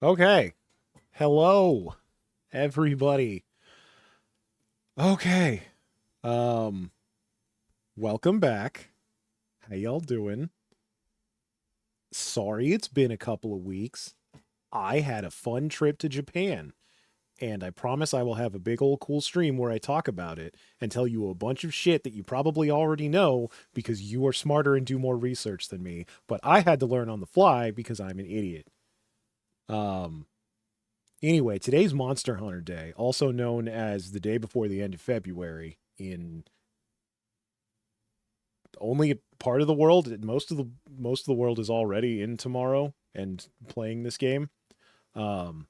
Okay. Hello, everybody. Okay. Um, Welcome back. How y'all doing? Sorry it's been a couple of weeks. I had a fun trip to Japan, and I promise I will have a big old cool stream where I talk about it and tell you a bunch of shit that you probably already know because you are smarter and do more research than me, but I had to learn on the fly because I'm an idiot. Um, Anyway, today's Monster Hunter Day, also known as the day before the end of February in only a part of the world. Most of the world is already in tomorrow and playing this game. Um,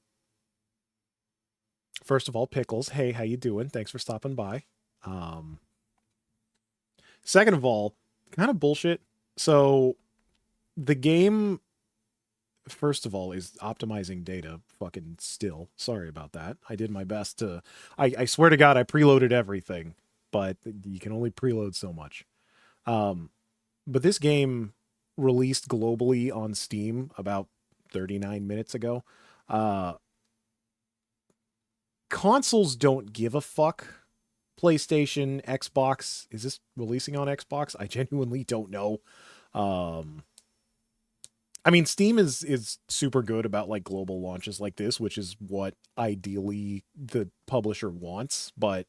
First of all, Pickles, hey, how you doing? Thanks for stopping by. Um, Second of all, kind of bullshit. So the game, first of all, is optimizing data. Fucking still, sorry about that. I did my best to. I swear to God, I preloaded everything, but you can only preload so much. Um, but this game released globally on Steam about 39 minutes ago. Uh, Consoles don't give a fuck. PlayStation, Xbox, is this releasing on Xbox? I genuinely don't know. Um, I mean, Steam is super good about like global launches like this, which is what ideally the publisher wants, but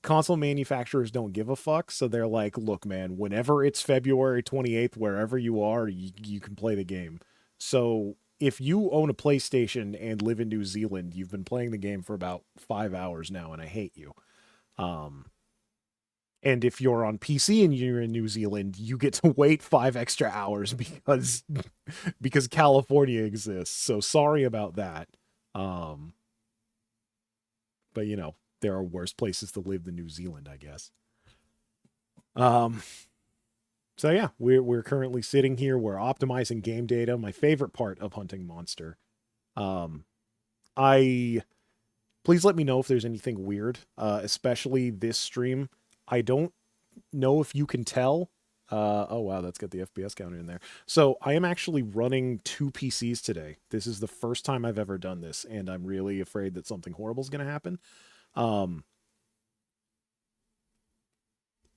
console manufacturers don't give a fuck. So they're like, look, man, whenever it's February 28th, wherever you are, you can play the game. So if you own a PlayStation and live in New Zealand, you've been playing the game for about 5 hours now, and I hate you. Um, and if you're on PC and you're in New Zealand, you get to wait 5 extra hours because California exists. So sorry about that. Um, but there are worse places to live than New Zealand, I guess. Um, So yeah, we're currently sitting here. We're optimizing game data. My favorite part of hunting monster. Um, I Please let me know if there's anything weird, especially this stream. I don't know if you can tell. Oh wow, that's got the FPS counter in there. So I am actually running two PCs today. This is the first time I've ever done this, and I'm really afraid that something horrible is going to happen. Um,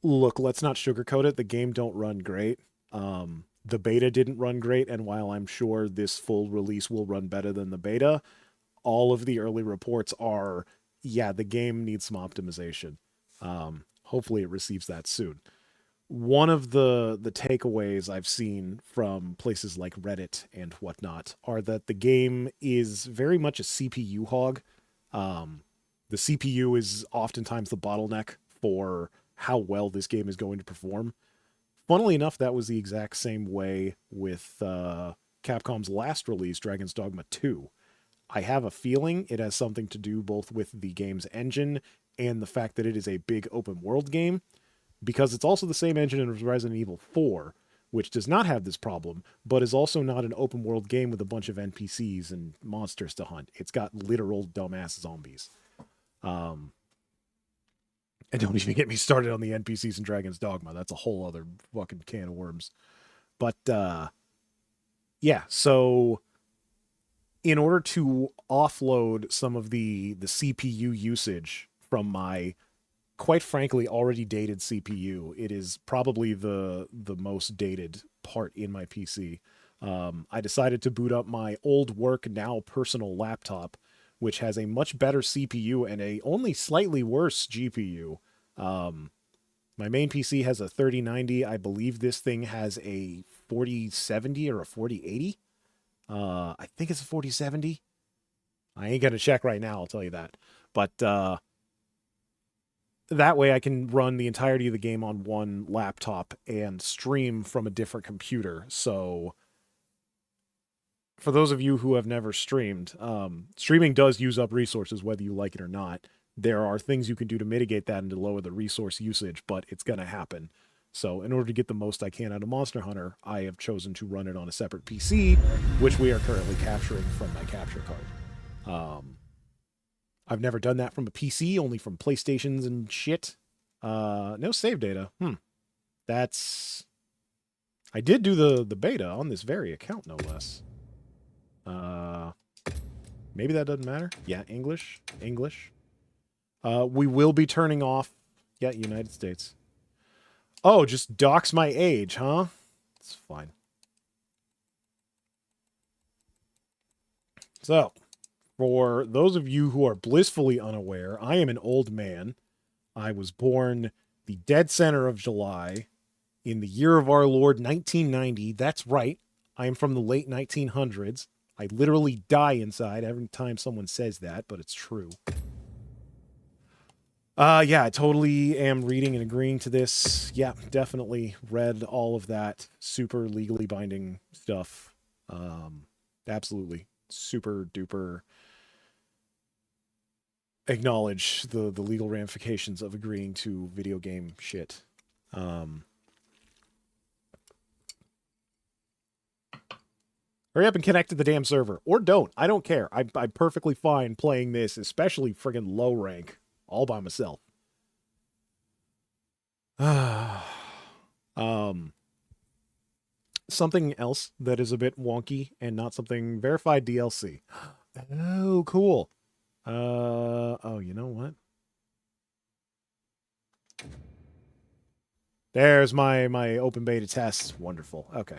Look, let's not sugarcoat it. The game don't run great. The beta didn't run great, and while I'm sure this full release will run better than the beta, all of the early reports are, yeah, the game needs some optimization. Hopefully, it receives that soon. One of the takeaways I've seen from places like Reddit and whatnot are that the game is very much a CPU hog. Um, the CPU is oftentimes the bottleneck for how well this game is going to perform. Funnily enough, that was the exact same way with Capcom's last release, Dragon's Dogma 2. I have a feeling it has something to do both with the game's engine and the fact that it is a big open world game, because it's also the same engine as Resident Evil 4, which does not have this problem, but is also not an open world game with a bunch of NPCs and monsters to hunt. It's got literal dumbass zombies. Um, and don't even get me started on the NPCs in Dragon's Dogma. That's a whole other fucking can of worms. But yeah, so in order to offload some of the CPU usage from my quite frankly already dated CPU, it is probably the most dated part in my PC. I decided to boot up my old work now personal laptop, which has a much better CPU and a only slightly worse GPU. Um, my main PC has a 3090. I believe this thing has a 4070 or a 4080. I think it's a 4070. I ain't gonna check right now, I'll tell you that. But that way I can run the entirety of the game on one laptop and stream from a different computer. So for those of you who have never streamed, streaming does use up resources whether you like it or not. There are things you can do to mitigate that and to lower the resource usage, but it's going to happen. So in order to get the most I can out of Monster Hunter, I have chosen to run it on a separate PC, which we are currently capturing from my capture card. I've never done that from a PC, only from PlayStations and shit. No save data. That's I did do the beta on this very account, no less. Uh, Maybe that doesn't matter. Yeah, English. English. We will be turning off... Yeah, United States. Oh, just dox my age, huh? It's fine. So, for those of you who are blissfully unaware, I am an old man. I was born the dead center of July in the year of our Lord 1990. That's right. I am from the late 1900s. I literally die inside every time someone says that, but it's true. Yeah, I totally am reading and agreeing to this. Yeah, definitely read all of that super legally binding stuff. Absolutely. Super duper acknowledge the legal ramifications of agreeing to video game shit. Hurry up and connect to the damn server. Or don't. I don't care. I'm perfectly fine playing this, especially friggin' low rank, all by myself. Something else that is a bit wonky and not something verified DLC. Oh, cool. Oh, you know what? There's my open beta test. Wonderful. Okay.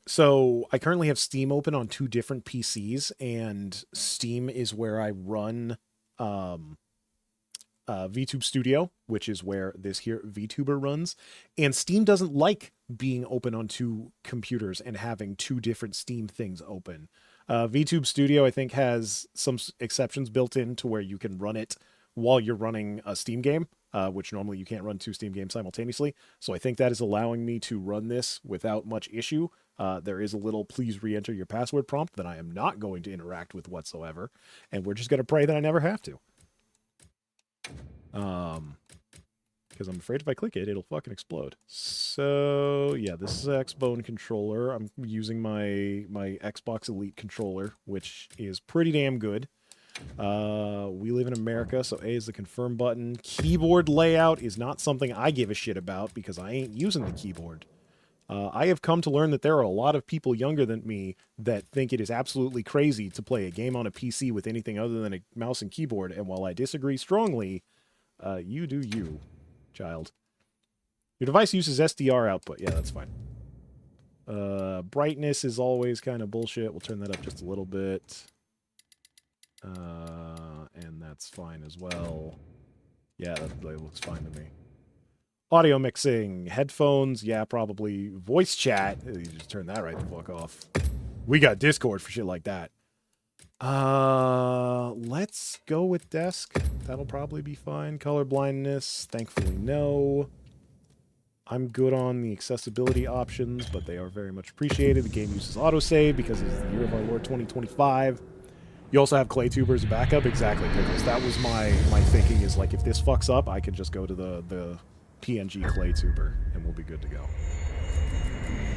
So I currently have Steam open on 2 different PCs, and Steam is where I run VTube Studio, which is where this here VTuber runs. And Steam doesn't like being open on 2 computers and having 2 different Steam things open. VTube Studio, I think, has some exceptions built in to where you can run it while you're running a Steam game, which normally you can't run 2 Steam games simultaneously. So I think that is allowing me to run this without much issue. There is a little please re-enter your password prompt that I am not going to interact with whatsoever. And we're just going to pray that I never have to. Because I'm afraid if I click it, it'll fucking explode. So, yeah, this is an Xbone controller. I'm using my Xbox Elite controller, which is pretty damn good. We live in America, so A is the confirm button. Keyboard layout is not something I give a shit about because I ain't using the keyboard. I have come to learn that there are a lot of people younger than me that think it is absolutely crazy to play a game on a PC with anything other than a mouse and keyboard, and while I disagree strongly, you do you, child. Your device uses SDR output. Yeah, that's fine. Brightness is always kind of bullshit. We'll turn that up just a little bit. And that's fine as well. Yeah, that looks fine to me. Audio mixing, headphones, yeah, probably. Voice chat, you just turn that right the fuck off. We got Discord for shit like that. Let's go with desk. That'll probably be fine. Color blindness, thankfully no. I'm good on the accessibility options, but they are very much appreciated. The game uses autosave because it's the year of our Lord 2025. You also have ClayTuber as a backup. Exactly, because that was my thinking is like if this fucks up, I can just go to the PNG ClayTuber and we'll be good to go.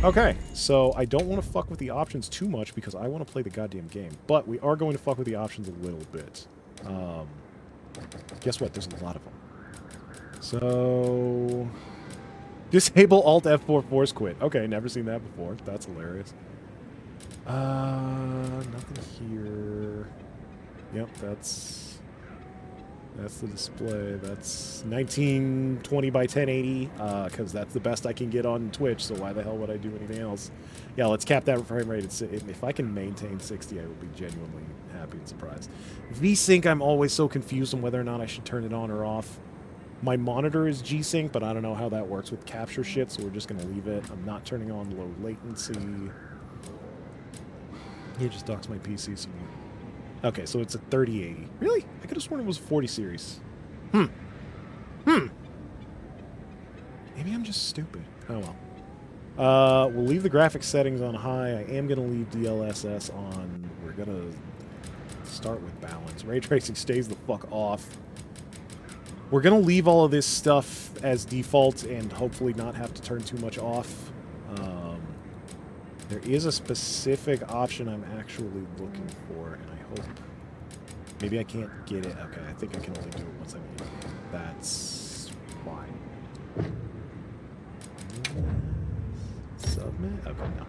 Okay, so I don't want to fuck with the options too much because I want to play the goddamn game. But we are going to fuck with the options a little bit. Guess what? There's a lot of them. So... Disable Alt F4 force quit. Okay, never seen that before. That's hilarious. Nothing here. Yep, that's the display. That's 1920 by 1080, because that's the best I can get on Twitch, so why the hell would I do anything else? Yeah, let's cap that frame rate. If I can maintain 60, I will be genuinely happy and surprised. VSync, I'm always so confused on whether or not I should turn it on or off. My monitor is G-Sync, but I don't know how that works with capture shit, so we're just going to leave it. I'm not turning on low latency. He just docks my PC some more. Okay, so it's a 3080. Really? I could have sworn it was a 40 series. Maybe I'm just stupid. Oh well. We'll leave the graphics settings on high. I am going to leave DLSS on. We're going to start with balance. Ray tracing stays the fuck off. We're going to leave all of this stuff as default and hopefully not have to turn too much off. There is a specific option I'm actually looking for, and I hope... Maybe I can't get it. Okay, I think I can only do it once I'm in it. That's fine. Submit? Okay, no.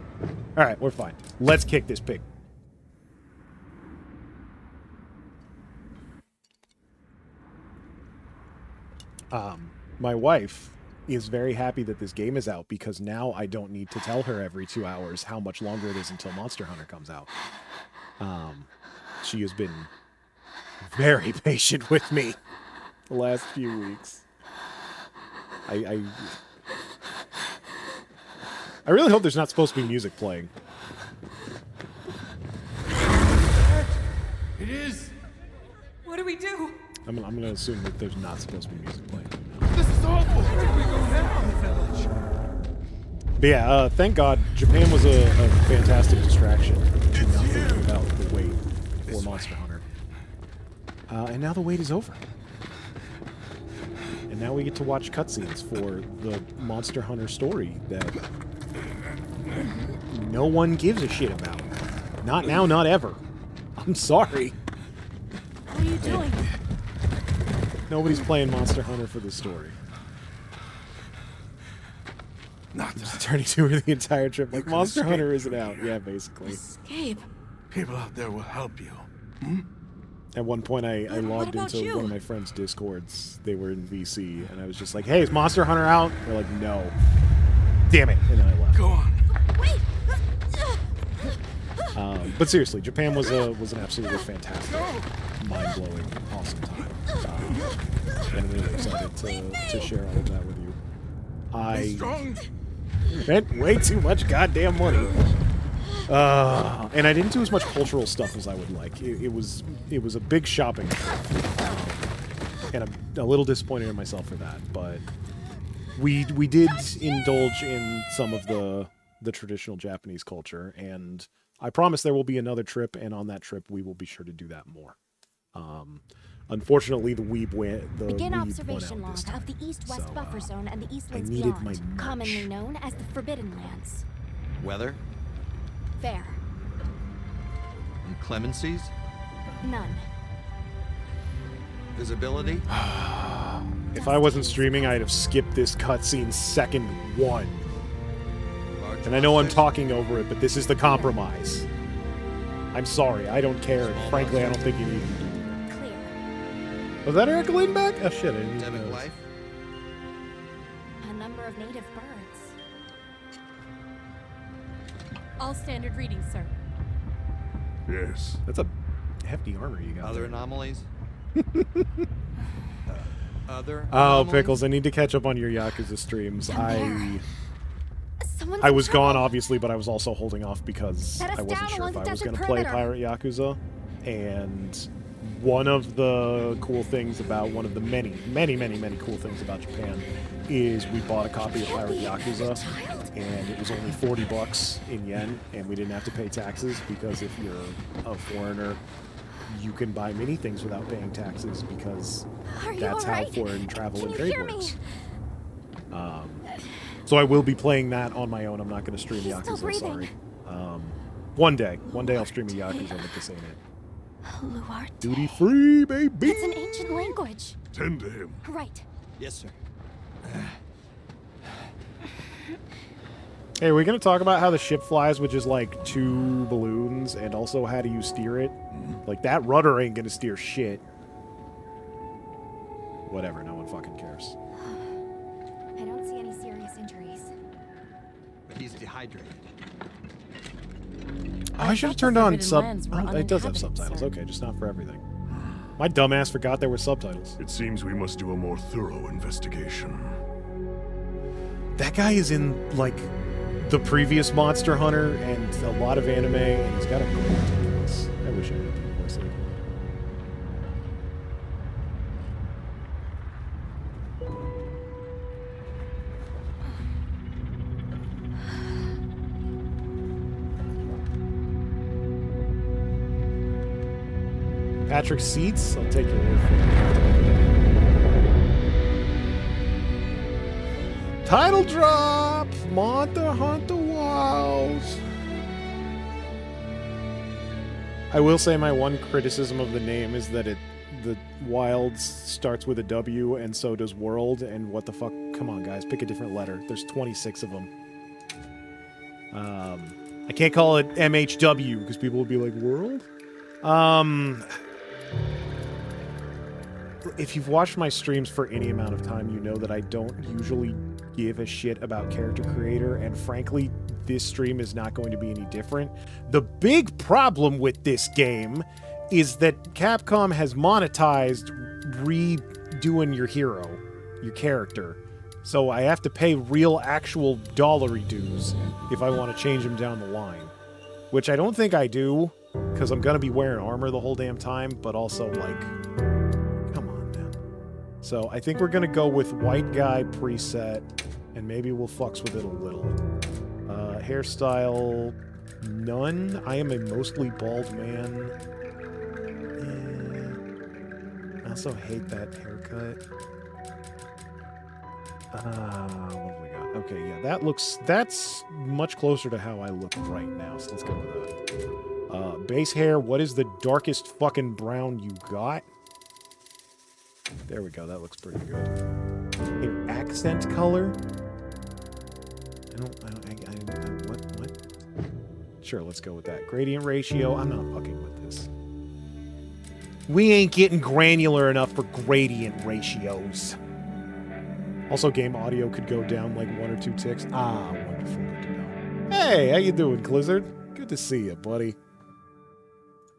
Alright, we're fine. Let's kick this pig. My wife is very happy that this game is out because now I don't need to tell her every 2 hours how much longer it is until Monster Hunter comes out. She has been very patient with me the last few weeks. I really hope there's not supposed to be music playing. It is. What do we do? I'm going to assume that there's not supposed to be music playing. This is awful. Where do we go now? The village. But yeah, thank God, Japan was a fantastic distraction to not thinking about the wait for Monster Hunter. And now the wait is over. And now we get to watch cutscenes for the Monster Hunter story that no one gives a shit about. Not now, not ever. I'm sorry. What are you doing? Nobody's playing Monster Hunter for the story. Not Just turning to her the entire trip. Like, Monster Hunter isn't out. Yeah, basically. Escape. people out there will help you. At one point, I What logged about into you? one of my friends' Discords. They were in VC, and I was just like, hey, is Monster Hunter out? They're like, no. Damn it. And then I left. Go on. Wait! But seriously, Japan was an absolutely fantastic, mind-blowing, awesome time. And I'm really excited to share all of that with you. Be I strong. spent way too much goddamn money. And I didn't do as much cultural stuff as I would like. It was a big shopping trip. And I'm a little disappointed in myself for that. But we did indulge in some of the traditional Japanese culture, and I promise there will be another trip, and on that trip we will be sure to do that more. Unfortunately, the weeb went. Begin weeb observation went out this log of time. the East-West So, buffer zone and the Eastlands needed my beyond, merch. commonly known as the Forbidden Lands. Weather? Fair. Inclemencies? None. Visibility? If I wasn't streaming, I'd have skipped this cutscene second one. Large And I know I'm monsters? talking over it, but this is the compromise. I'm sorry, I don't care. And frankly, I don't think you need to do that. Clear. Was that Erica Lane back? Oh shit, I didn't even Endemic know. life? A number of native birds. All standard readings, sir. Yes. That's a hefty armor you got. Other there. anomalies? Other Oh, anomalies? Pickles, I need to catch up on your Yakuza streams. Down Someone's I in was gone, trouble. obviously, but I was also holding off because Set us I wasn't down sure along if the I was desert going to play perimeter. Pirate Yakuza. And one of the cool things about, one of the many, many, many, many cool things about Japan is we bought a copy of Pirate Yakuza, and it was only $40 in yen, and we didn't have to pay taxes because if you're a foreigner, you can buy many things without paying taxes because Are you that's all how right? foreign travel Can and you trade hear me? works. So I will be playing that on my own. I'm not going to stream He's still Yakuza, breathing. sorry. One day I'll stream a Yakuza, but this ain't it. Luarte. Duty free, baby! It's an ancient language. Tend to him. Right. Yes, sir. Hey, are we going to talk about how the ship flies with just like 2 balloons, and also how do you steer it? Like, that rudder ain't going to steer shit. Whatever, no one fucking cares. I don't see any serious injuries. But he's dehydrated. Oh, I should have thought the turned on Forbidden Lands were it does have uninhabited, subtitles. sir. Okay, just not for everything. My dumbass forgot there were subtitles. It seems we must do a more thorough investigation. That guy is in, like, the previous Monster Hunter and a lot of anime, and he's got a great voice. I wish I had the voice like him. Patrick Seats? I'll take your word for it. Title drop! Monster Hunter Wilds. I will say my one criticism of the name is that the Wilds starts with a W and so does World, and what the fuck? Come on, guys, pick a different letter. There's 26 of them. I can't call it MHW because people will be like, world? If you've watched my streams for any amount of time, you know that I don't usually give a shit about character creator, and frankly, this stream is not going to be any different. The big problem with this game is that Capcom has monetized redoing your hero, your character. So I have to pay real, actual dollary dues if I want to change him down the line. Which I don't think I do, because I'm going to be wearing armor the whole damn time, but also, like, come on, man. So I think we're going to go with white guy preset, and maybe we'll fucks with it a little. Hairstyle, none. I am a mostly bald man. I also hate that haircut. What have we got? Okay, yeah, that's much closer to how I look right now, so let's go with that. Base hair, what is the darkest fucking brown you got? There we go, that looks pretty good. Hair accent color? What? Sure, let's go with that. Gradient ratio, I'm not fucking with this. We ain't getting granular enough for gradient ratios. Also, game audio could go down like 1 or 2 ticks. Ah, wonderful. Good to know. Hey, how you doing, Blizzard? Good to see you, buddy.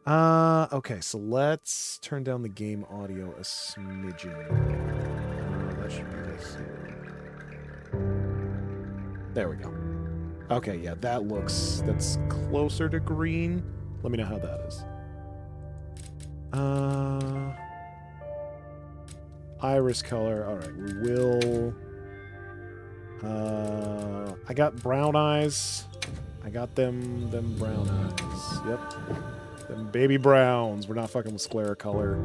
Okay, so let's turn down the game audio a smidgen. That should be this. There we go. Okay, yeah, that's closer to green. Let me know how that is. Iris color. All right, we will. I got brown eyes. I got them brown eyes. Yep. Them baby browns. We're not fucking with sclera color.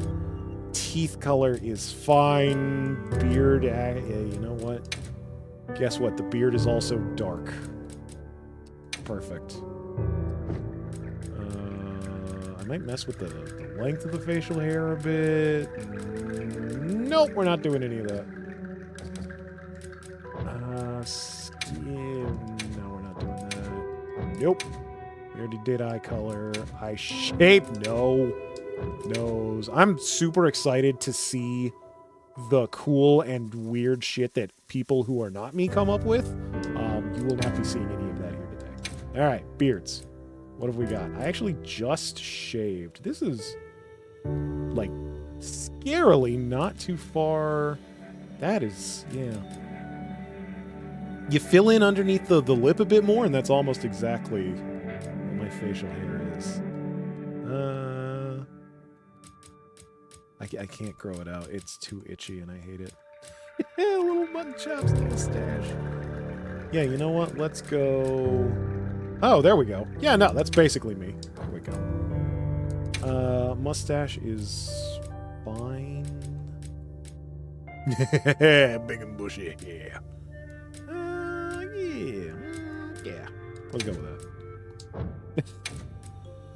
Teeth color is fine. Beard, yeah, you know what? Guess what? The beard is also dark. Perfect. I might mess with the length of the facial hair a bit. Nope, we're not doing any of that. Skin. No, we're not doing that. Nope. We already did eye color. Eye shape. No. Nose. I'm super excited to see the cool and weird shit that people who are not me come up with. You will not be seeing any of that here today. All right, beards. What have we got? I actually just shaved. This is, like, scarily not too far. That is, yeah. You fill in underneath the lip a bit more, and that's almost exactly what my facial hair is. I can't grow it out. It's too itchy, and I hate it. Little mutton chops and mustache. Yeah, you know what? Let's go... Oh, there we go. Yeah, no, that's basically me. There we go. Mustache is fine. Big and bushy. Yeah. Yeah. Let's go with that.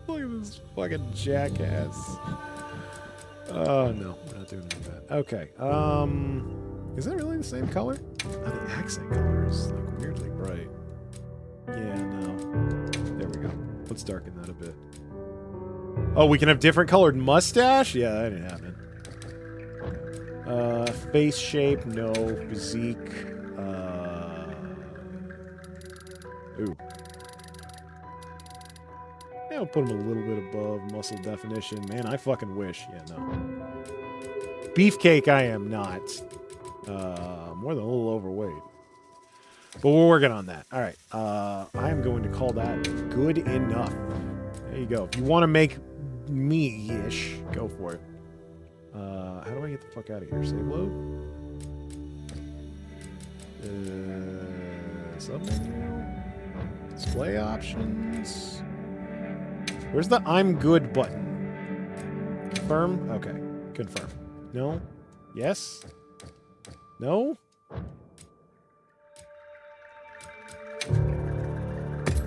Look at this fucking jackass. Oh, no. We're not doing any of that. Okay. Is that really the same color? Oh, the accent color is, like, weirdly bright. Yeah, no. There we go. Let's darken that a bit. Oh, we can have different colored mustache? Yeah, that ain't happening. Face shape, no. Physique. Ooh. Yeah, I'll put him a little bit above muscle definition. Man, I fucking wish. Yeah, no. Beefcake, I am not. More than a little overweight. But we're working on that. All right. I am going to call that good enough. There you go. If you want to make me-ish, go for it. How do I get the fuck out of here? Save load? Submenu? Display options? Where's the I'm good button? Confirm? Okay. Confirm. No? Yes? No?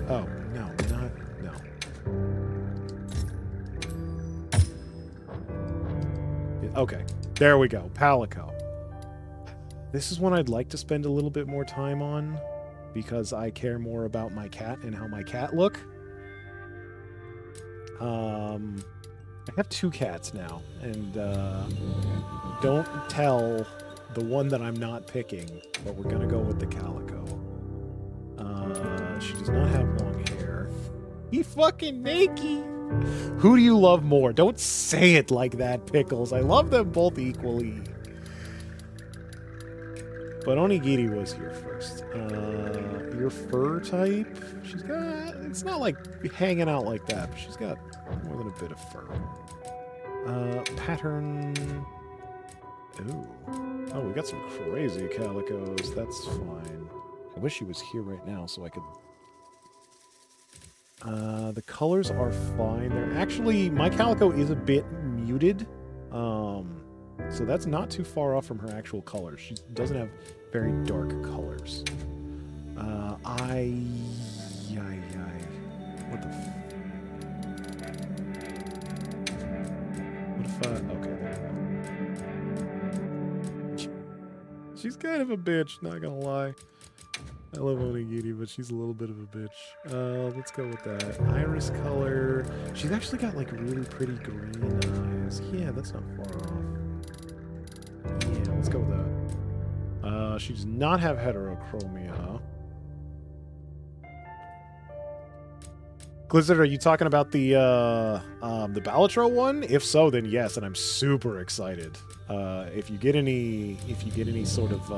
Oh, no, not, no. Okay, there we go, Palico. This is one I'd like to spend a little bit more time on because I care more about my cat and how my cat look I have 2 cats now, and don't tell the one that I'm not picking, but we're gonna go with the calico. She does not have long hair. He fucking naked. Who do you love more? Don't say it like that, Pickles. I love them both equally. But Onigiri was here first. Your fur type? She's got... It's not like hanging out like that, but she's got more than a bit of fur. Pattern... Ooh. Oh, we got some crazy calicos. That's fine. I wish he was here right now so I could... the colors are fine. They're actually... My calico is a bit muted. So that's not too far off from her actual colors. She doesn't have very dark colors. What the What if okay, there we go. She's kind of a bitch, not gonna lie. I love Onigiri, but she's a little bit of a bitch. Let's go with that. Iris color. She's actually got like really pretty green eyes. Yeah, that's not far off. Yeah, let's go with that. She does not have heterochromia. Glizzard, are you talking about the Balatro one? If so, then yes, and I'm super excited. If you get any sort of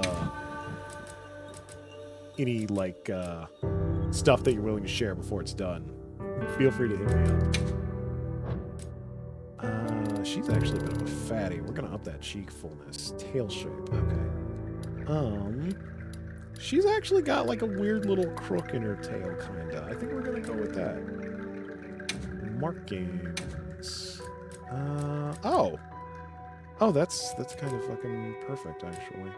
any like stuff that you're willing to share before it's done, feel free to hit me up. She's actually a bit of a fatty. We're gonna up that cheek fullness. Tail shape, okay. She's actually got like a weird little crook in her tail, kinda. I think we're gonna go with that. Markings. Oh, that's kind of fucking perfect, actually.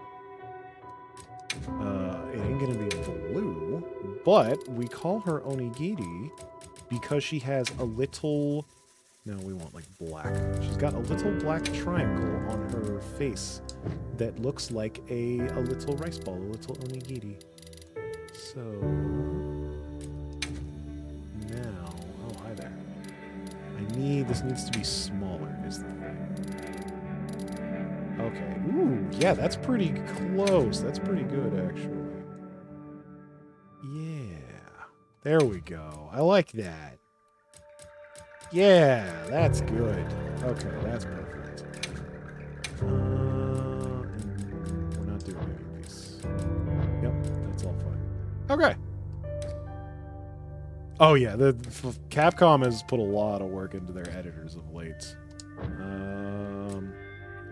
It ain't gonna be blue, but we call her Onigiri because she has a little... No, we want like black. She's got a little black triangle on her face that looks like a little rice ball, a little onigiri. So now, oh hi there. This needs to be smaller is the thing. Okay, ooh, yeah, that's pretty close. That's pretty good actually. Yeah, there we go. I like that. Yeah, that's good. Okay, that's perfect. And we're not doing any of these. Yep, that's all fine. Okay. Oh yeah, Capcom has put a lot of work into their editors of late.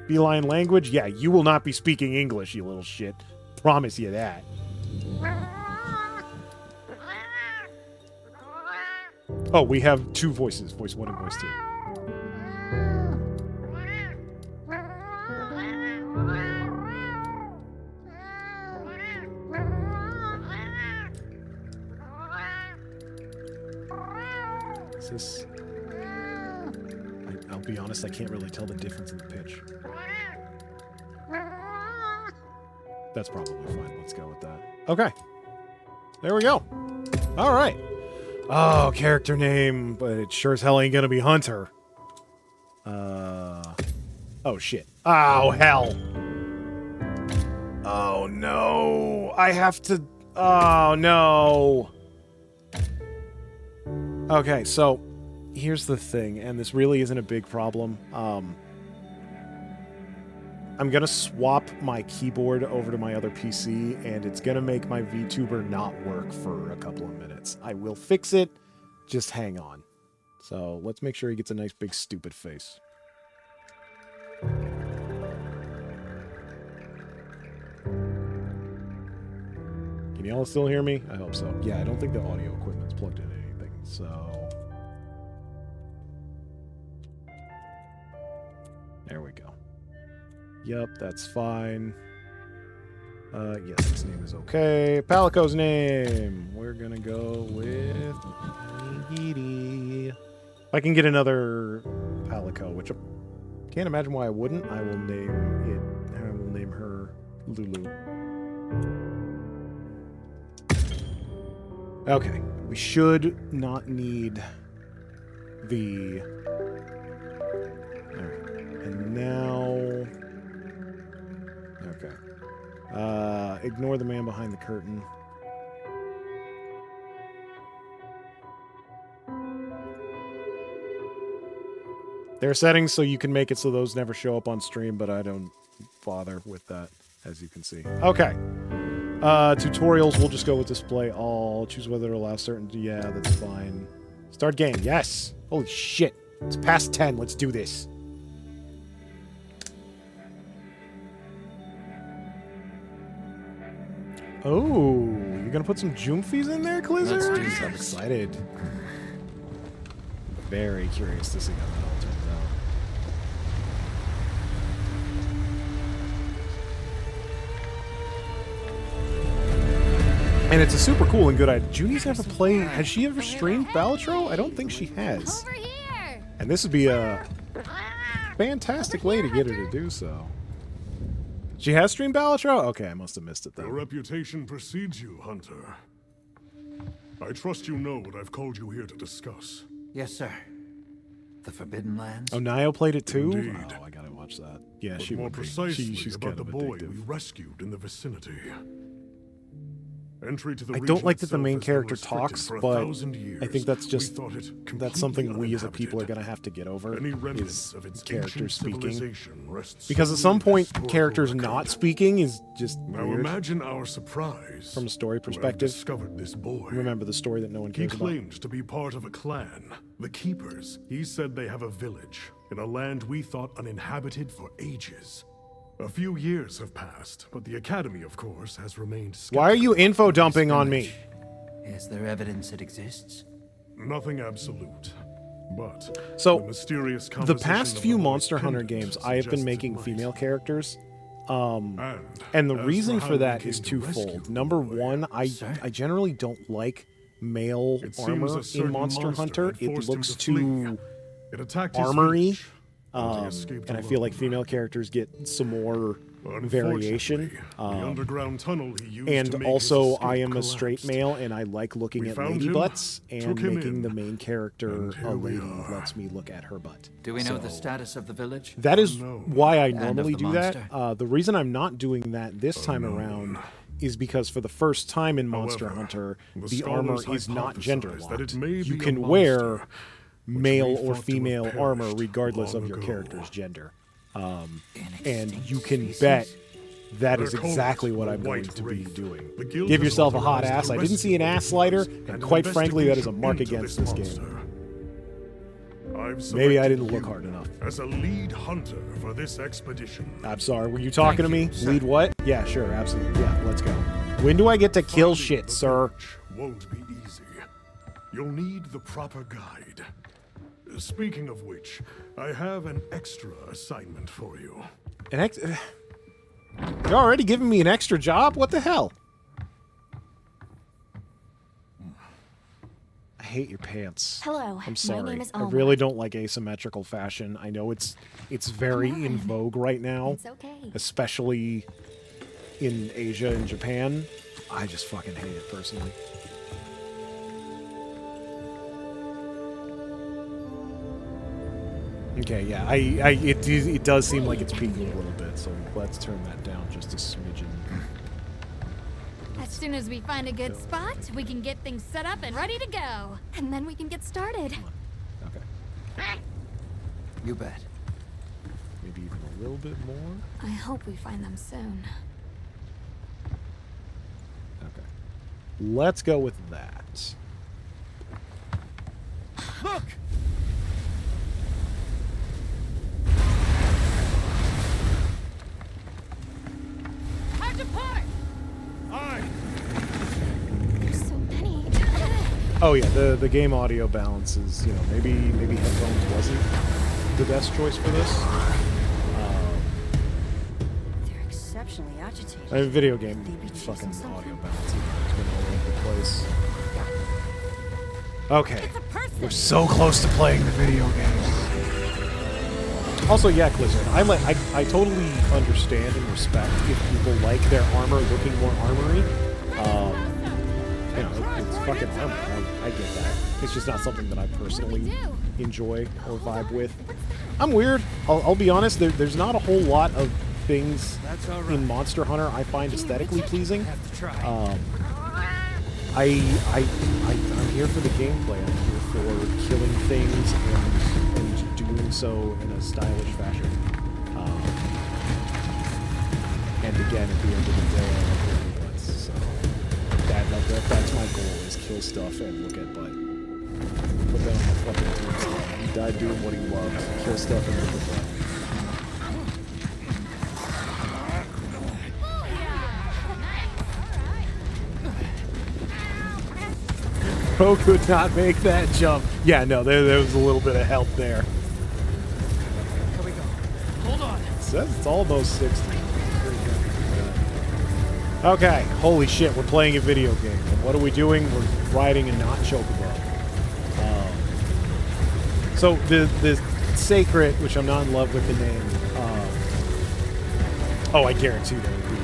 Feline language? Yeah, you will not be speaking English, you little shit. Promise you that. Oh, we have 2 voices. Voice 1 and voice 2. Is this... I'll be honest, I can't really tell the difference in the pitch. That's probably fine. Let's go with that. Okay. There we go. All right. Oh, character name, but it sure as hell ain't gonna be Hunter. Oh shit. Oh, hell. Oh no. I have to... Oh no. Okay, so here's the thing, and this really isn't a big problem. I'm gonna swap my keyboard over to my other PC, and it's gonna make my VTuber not work for a couple of minutes. I will fix it, just hang on. So let's make sure he gets a nice big stupid face. Can y'all still hear me? I hope so. Yeah, I don't think the audio equipment's plugged into anything, so... There we go. Yep, that's fine. Yes, this name is okay. Palico's name. We're gonna go with Onigiri. If I can get another Palico, which I can't imagine why I wouldn't, I will name her Lulu. Okay, we should not need the... Alright. And now... Okay. Ignore the man behind the curtain. There are settings so you can make it so those never show up on stream, but I don't bother with that, as you can see. Okay. Tutorials, we'll just go with display all. Choose whether to allow certain... Yeah, that's fine. Start game. Yes! Holy shit. It's past 10. Let's do this. Oh, you're gonna put some Joomfies in there, Clizzard? Let's do this. I'm excited. Very curious to see how that all turns out. And it's a super cool and good idea. Junie's never played... Has she ever streamed Balatro? I don't think she has. Over here! And this would be a fantastic way to get her to do so. She has streamed Balatro? Okay, I must have missed it Your then. reputation precedes you, Hunter. I trust you know what I've called you here to discuss. Yes, sir. The Forbidden Lands? Oh, Nio played it too? Indeed. Oh, I gotta watch that. Yeah, But she more would be. precisely She's about kind the of boy we addictive. rescued in the vicinity. Entry to the I region don't like that the itself main has been character restricted talks, for but 1,000 years. I think that's We just thought it that's completely something we as a people are uninhabited. going to have to get over Any remnants is of its characters ancient speaking. civilization rests Because at solely some in point, historical characters record. not speaking is just Now weird imagine our surprise from a story to have perspective. discovered this boy. Remember the story that no one He cares about? claimed to be part of a clan, the Keepers. He said they have a village in a land we thought uninhabited for ages. A few years have passed, but the Academy, of course, has remained skeptical. Why are you info dumping on me? Is there evidence it exists? Nothing absolute, but So, the mysterious The composition past of few the boy's Monster Hunter pendant games, I have been suggests making it might. female characters. And And the as reason how for we that came is to rescue twofold. the Number boy. one, I Sir? generally don't like male It seems armor a in certain Monster Hunter. had It forced looks him to too flee. It attacked his armory, village, but he escaped and I feel like alone. female characters get some more variation. Unfortunately, the underground tunnel he used And to make also, his escape I am a straight collapsed. male, and I like looking We at found lady him, butts, and took him making in, the main character and a here we lady are. lets me look at her butt. Do we know the So- status of the village? That is Unknown. why I And of normally the do that. monster? The reason I'm not doing that this time Unknown. around is because for the first time in Monster However, Hunter, the the armor scholars is not gender hypothesize that locked. it may You be a can wear monster, male we or thought to have female armor perished regardless of long your ago. character's gender. An And extinct you can species? bet that is They're called exactly what the I'm going White to be Wraith. doing. The guild Give has yourself a hot authorized ass. the I didn't see an rescue ass of slider, boys and an quite frankly, that is a mark investigation against into this game. monster. I've Maybe I selected didn't look you hard enough. as a lead hunter for this expedition. I'm sorry, were you talking to Thank me? you, sir. Lead what? Yeah, sure, absolutely. Yeah, let's go. When do I get to kill Finding shit, the sir? village won't be easy. You'll need the proper guide. Speaking of which, I have an extra assignment for you. You're already giving me an extra job? What the hell? I hate your pants. Hello, I'm my sorry. name is I Alma. really don't like asymmetrical fashion. I know it's very Come in on. vogue right now, It's okay. especially in Asia and Japan. I just fucking hate it personally. Okay, yeah, it does seem like it's peaking a little bit, so let's turn that down just a smidgen. As soon as we find a good spot, we can get things set up and ready to go. And then we can get started. Okay, You bet. maybe even a little bit more. I hope we find them soon. Okay, let's go with that. Look! Hard to port! Aye! There's so many. Oh yeah, the game audio balance is, you know, maybe headphones wasn't the best choice for this. They're exceptionally agitated. I mean, video game Could they be fucking chasing audio something? balance has been all over the place. Okay, It's a person! we're so close to playing the video game. Also, yeah, Clizzard, I totally understand and respect if people like their armor looking more armory. you know, it's fucking armor. I get that. It's just not something that I personally enjoy or vibe with. I'm weird. I'll be honest. There's not a whole lot of things in Monster Hunter I find aesthetically pleasing. I'm here for the gameplay. I'm here for killing things and doing so in a stylish fashion. And again, at the end of the day, I like looking at butts. So that's my goal: is kill stuff and look at butt. Put that on my fucking tombstone. He died doing what he loved: kill stuff and look at butt. Pro could not make that jump. Yeah, no, there was a little bit of help there. Here we go. Hold on. It says it's almost 60. Okay, holy shit, we're playing a video game. And what are we doing? We're riding a not chocobo. So the Sacred, which I'm not in love with the name. Oh, I guarantee there will be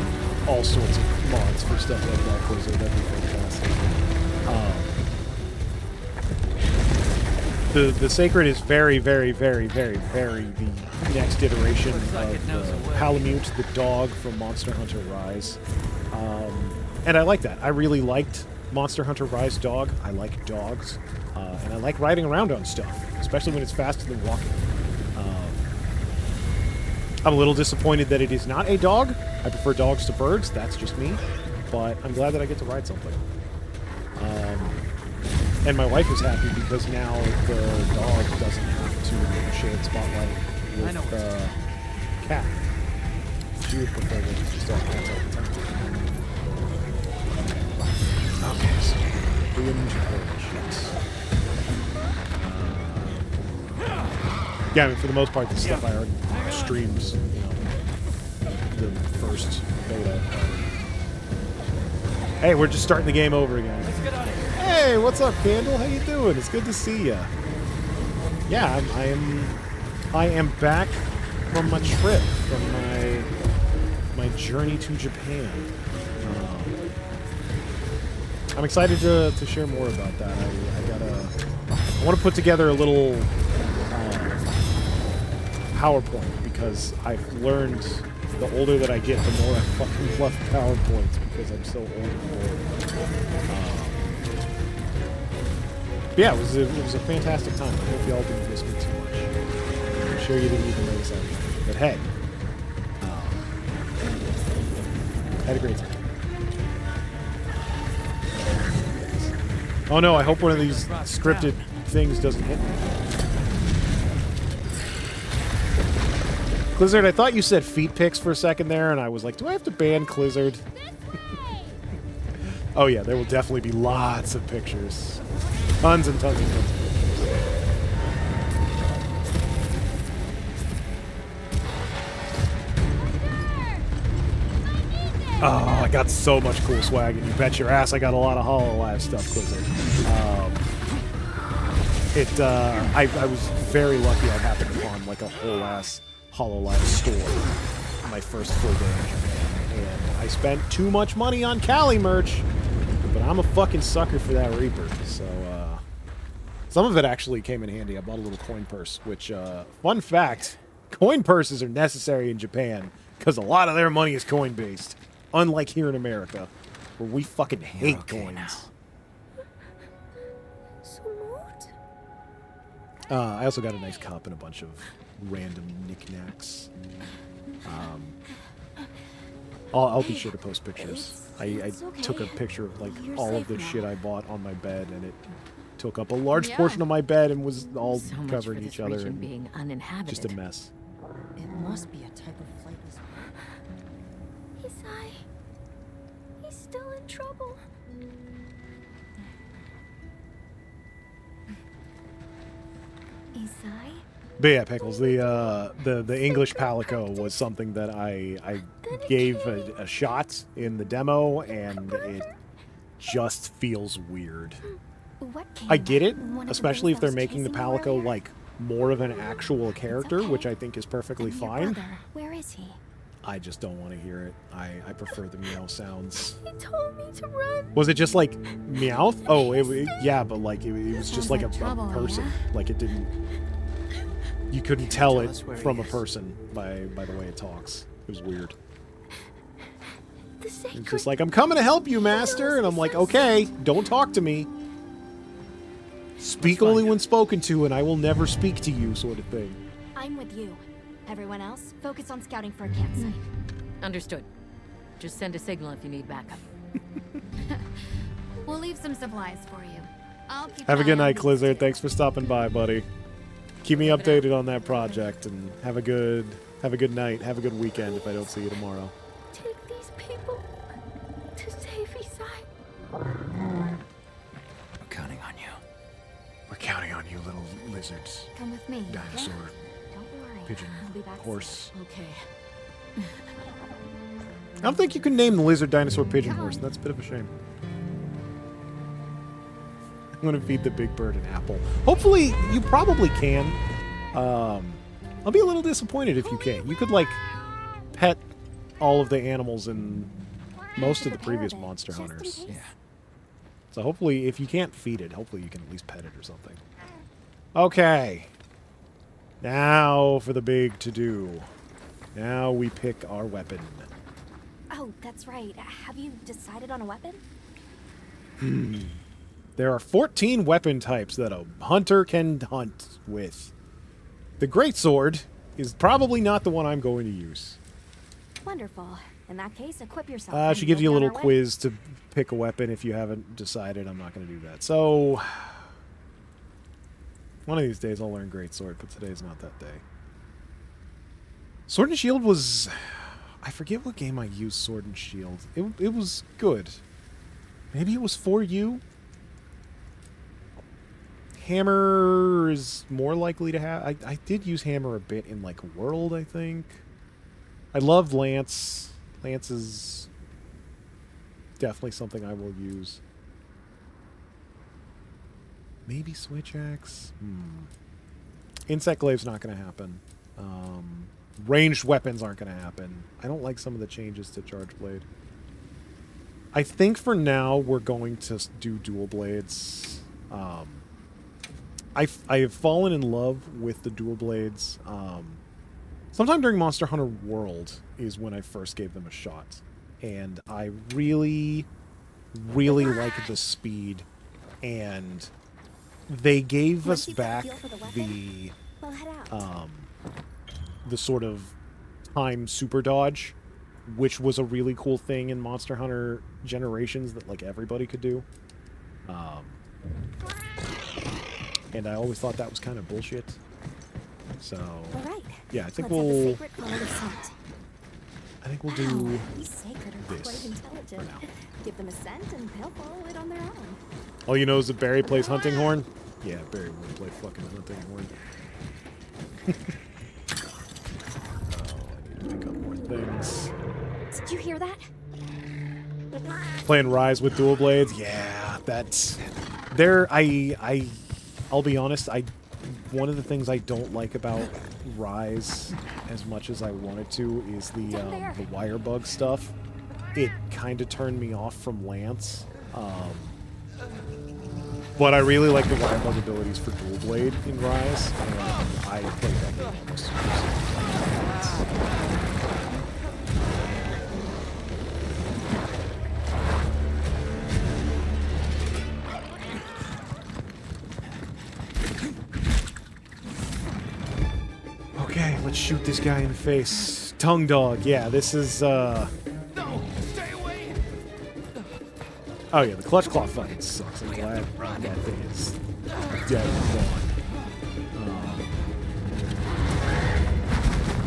all sorts of mods for stuff like that, Blizzard. That'd be fantastic. The Sacred is very, very, very, very, very the next iteration of Palamute, the dog from Monster Hunter Rise. And I like that. I really liked Monster Hunter Rise dog. I like dogs. And I like riding around on stuff, especially when it's faster than walking. I'm a little disappointed that it is not a dog. I prefer dogs to birds. That's just me. But I'm glad that I get to ride something. And my wife is happy because now the dog doesn't have to share the spotlight with Cat. She would prefer that it's just all cats all the time. Okay, so binge shit. Yeah, I mean, for the most part, the stuff I already streamed, you know, the first beta. Hey, we're just starting the game over again. Let's get out of here. Hey, what's up, Candle? How you doing? It's good to see ya. Yeah, I am back from my trip, from my journey to Japan. I'm excited to share more about that. I want to put together a little PowerPoint because I've learned the older that I get, the more I fucking love PowerPoints because I'm so old and bored. But yeah, it was a fantastic time. I hope y'all didn't miss me too much. I'm sure you didn't even notice anything. But hey, had a great time. Oh no, I hope one of these scripted things doesn't hit me. Clizzard, I thought you said feet pics for a second there, and I was like, do I have to ban Clizzard? Oh yeah, there will definitely be lots of pictures. Tons and tons and tons of pictures. Oh, I got so much cool swag, and you bet your ass I got a lot of HoloLive stuff, Clizzard. I was very lucky I happened upon like a whole ass HoloLive store my first full day in Japan, and I spent too much money on Cali merch, but I'm a fucking sucker for that Reaper, so some of it actually came in handy. I bought a little coin purse, which, fun fact, coin purses are necessary in Japan because a lot of their money is coin-based, unlike here in America, where we fucking hate coins. I also got a nice cup and a bunch of random knickknacks. I'll be sure to post pictures. I took a picture of like all of the shit I bought on my bed, and it took up a large portion of my bed and was all covering each other. And being uninhabited. just a mess. It must be a type of flightless. Isai. He's still in trouble. Isai? But yeah, Pickles, the English Palico was something that I gave a shot in the demo, and it just feels weird. I get it, especially if they're making the Palico like more of an actual character, which I think is perfectly fine. Where is he? I just don't want to hear it. I prefer the meow sounds. He told me to run. Was it just like Meowth? Oh, yeah, but like it was just Sounds like like trouble, a person. yeah? Like it didn't. You couldn't tell tell it us where from he a is. person by the way it talks. It was weird. The It's sacred. just like, I'm coming to help you, master, and I'm like, okay, don't talk to me. Speak only when spoken to, and I will never speak to you, sort of thing. I'm with you. Everyone else, focus on scouting for a campsite. Understood. Just send a signal if you need backup. We'll leave some supplies for you. I'll keep Have a an good eye on night, these Clizzard. two. Thanks for stopping by, buddy. Keep me updated on that project, and have a good night. Have a good weekend if I don't see you tomorrow. Take these people to save Isai. I'm counting on you. We're counting on you, little lizards. Come with me. okay? Dinosaur, Don't worry. pigeon, I'll be back soon. horse. Okay. I don't think you can name the lizard, dinosaur, pigeon, horse. That's a bit of a shame. I'm gonna feed the big bird an apple. Hopefully, you probably can. I'll be a little disappointed if you can't. You could like pet all of the animals in most of the previous Monster Just in Hunters. case. Yeah. So hopefully, if you can't feed it, hopefully you can at least pet it or something. Okay. Now for the big to-do. Now we pick our weapon. Oh, that's right. Have you decided on a weapon? There are 14 weapon types that a hunter can hunt with. The greatsword is probably not the one I'm going to use. Wonderful. In that case, equip yourself. She and gives you a we'll be little on our way. quiz to pick a weapon if you haven't decided. I'm not going to do that. So, one of these days I'll learn greatsword, but today's not that day. Sword and Shield was... I forget what game I used Sword and Shield. It was good. Maybe it was for you? Hammer is more likely to have... I did use Hammer a bit in, like, World, I think. I love Lance. Lance is definitely something I will use. Maybe Switch Axe? Insect Glave's not going to happen. Ranged weapons aren't going to happen. I don't like some of the changes to Charge Blade. I think for now we're going to do dual blades. I have fallen in love with the dual blades. Sometime during Monster Hunter World is when I first gave them a shot. And I really, really like the speed. And they gave Once us you've got a back feel for the weapon, the We'll head out. the sort of time super dodge, which was a really cool thing in Monster Hunter Generations that like everybody could do. And I always thought that was kind of bullshit. So All right. yeah, I think Let's have the we'll sacred quality scent. do These sacred are this quite intelligent. now. Give them a scent and they'll follow it on their own. all you know is that Barry plays Hunting Horn. Yeah, Barry would play fucking Hunting Horn. I need to pick up more things. Did you hear that? Playing Rise with dual blades, yeah, that's there. I'll be honest. One of the things I don't like about Rise as much as I wanted to is the wire bug stuff. It kind of turned me off from Lance. But I really like the wire bug abilities for dual blade in Rise. And I played that game almost exclusively. Okay, let's shoot this guy in the face. Tongue dog, yeah, this is No! Stay away! oh yeah, the clutch claw fucking sucks. I'm glad that thing is dead and gone.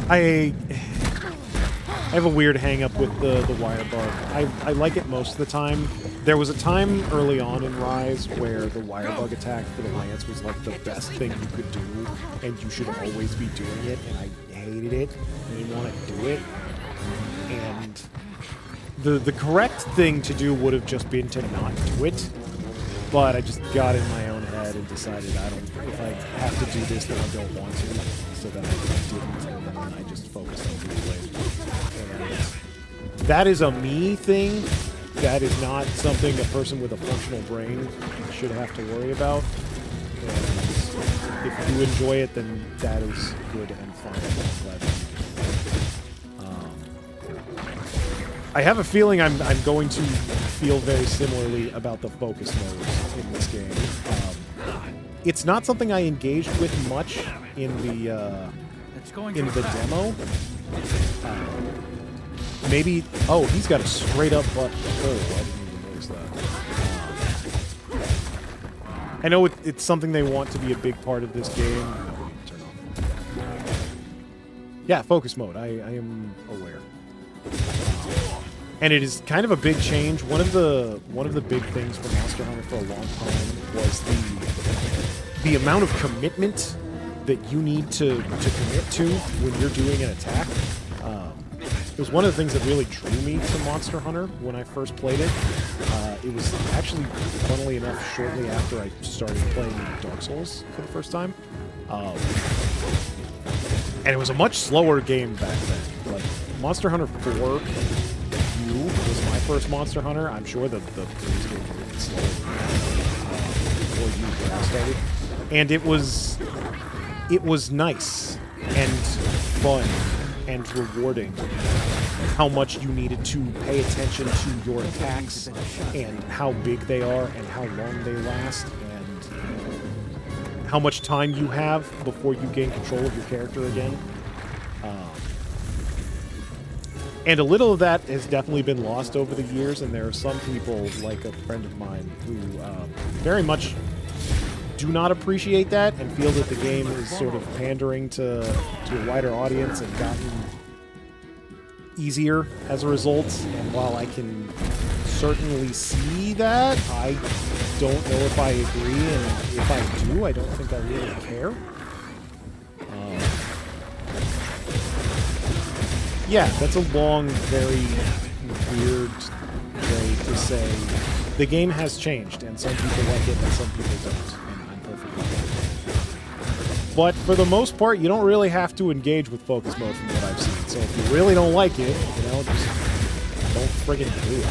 I have a weird hang up with the wire bug. I like it most of the time. There was a time early on in Rise where the wire bug attack for the Lance was like the best thing you could do, and you should always be doing it, and I hated it. I didn't want to do it. And the correct thing to do would have just been to not do it, but I just got in my own head and decided if I have to do this, then I don't want to, so then I didn't, and then I just focused on Dual Blade. And that is a me thing. That is not something a person with a functional brain should have to worry about. And if you enjoy it, then that is good and fine. I'm glad that I have a feeling I'm going to feel very similarly about the focus modes in this game. It's not something I engaged with much in the demo. Maybe. Oh, he's got a straight up butt hole. I didn't even notice that. I know it's something they want to be a big part of this game. Turn off. Yeah, focus mode. I am aware. And it is kind of a big change. One of the big things for Monster Hunter for a long time was the amount of commitment that you need to commit to when you're doing an attack. It was one of the things that really drew me to Monster Hunter when I first played it. It was actually, funnily enough, shortly after I started playing Dark Souls for the first time. And it was a much slower game back then. Like, Monster Hunter 4 was my first Monster Hunter. I'm sure the previous game was a bit slower before you started. And it was nice and fun and rewarding how much you needed to pay attention to your attacks and how big they are and how long they last and how much time you have before you gain control of your character again. And a little of that has definitely been lost over the years, and there are some people, like a friend of mine, who very much do not appreciate that and feel that the game is sort of pandering to a wider audience and gotten easier as a result. And while I can certainly see that, I don't know if I agree, and if I do, I don't think I really care. Yeah, that's a long, very weird way to say the game has changed, and some people like it and some people don't, and I'm perfectly fine. But for the most part, you don't really have to engage with focus mode from what I've seen. So if you really don't like it, you know, just don't friggin' do it.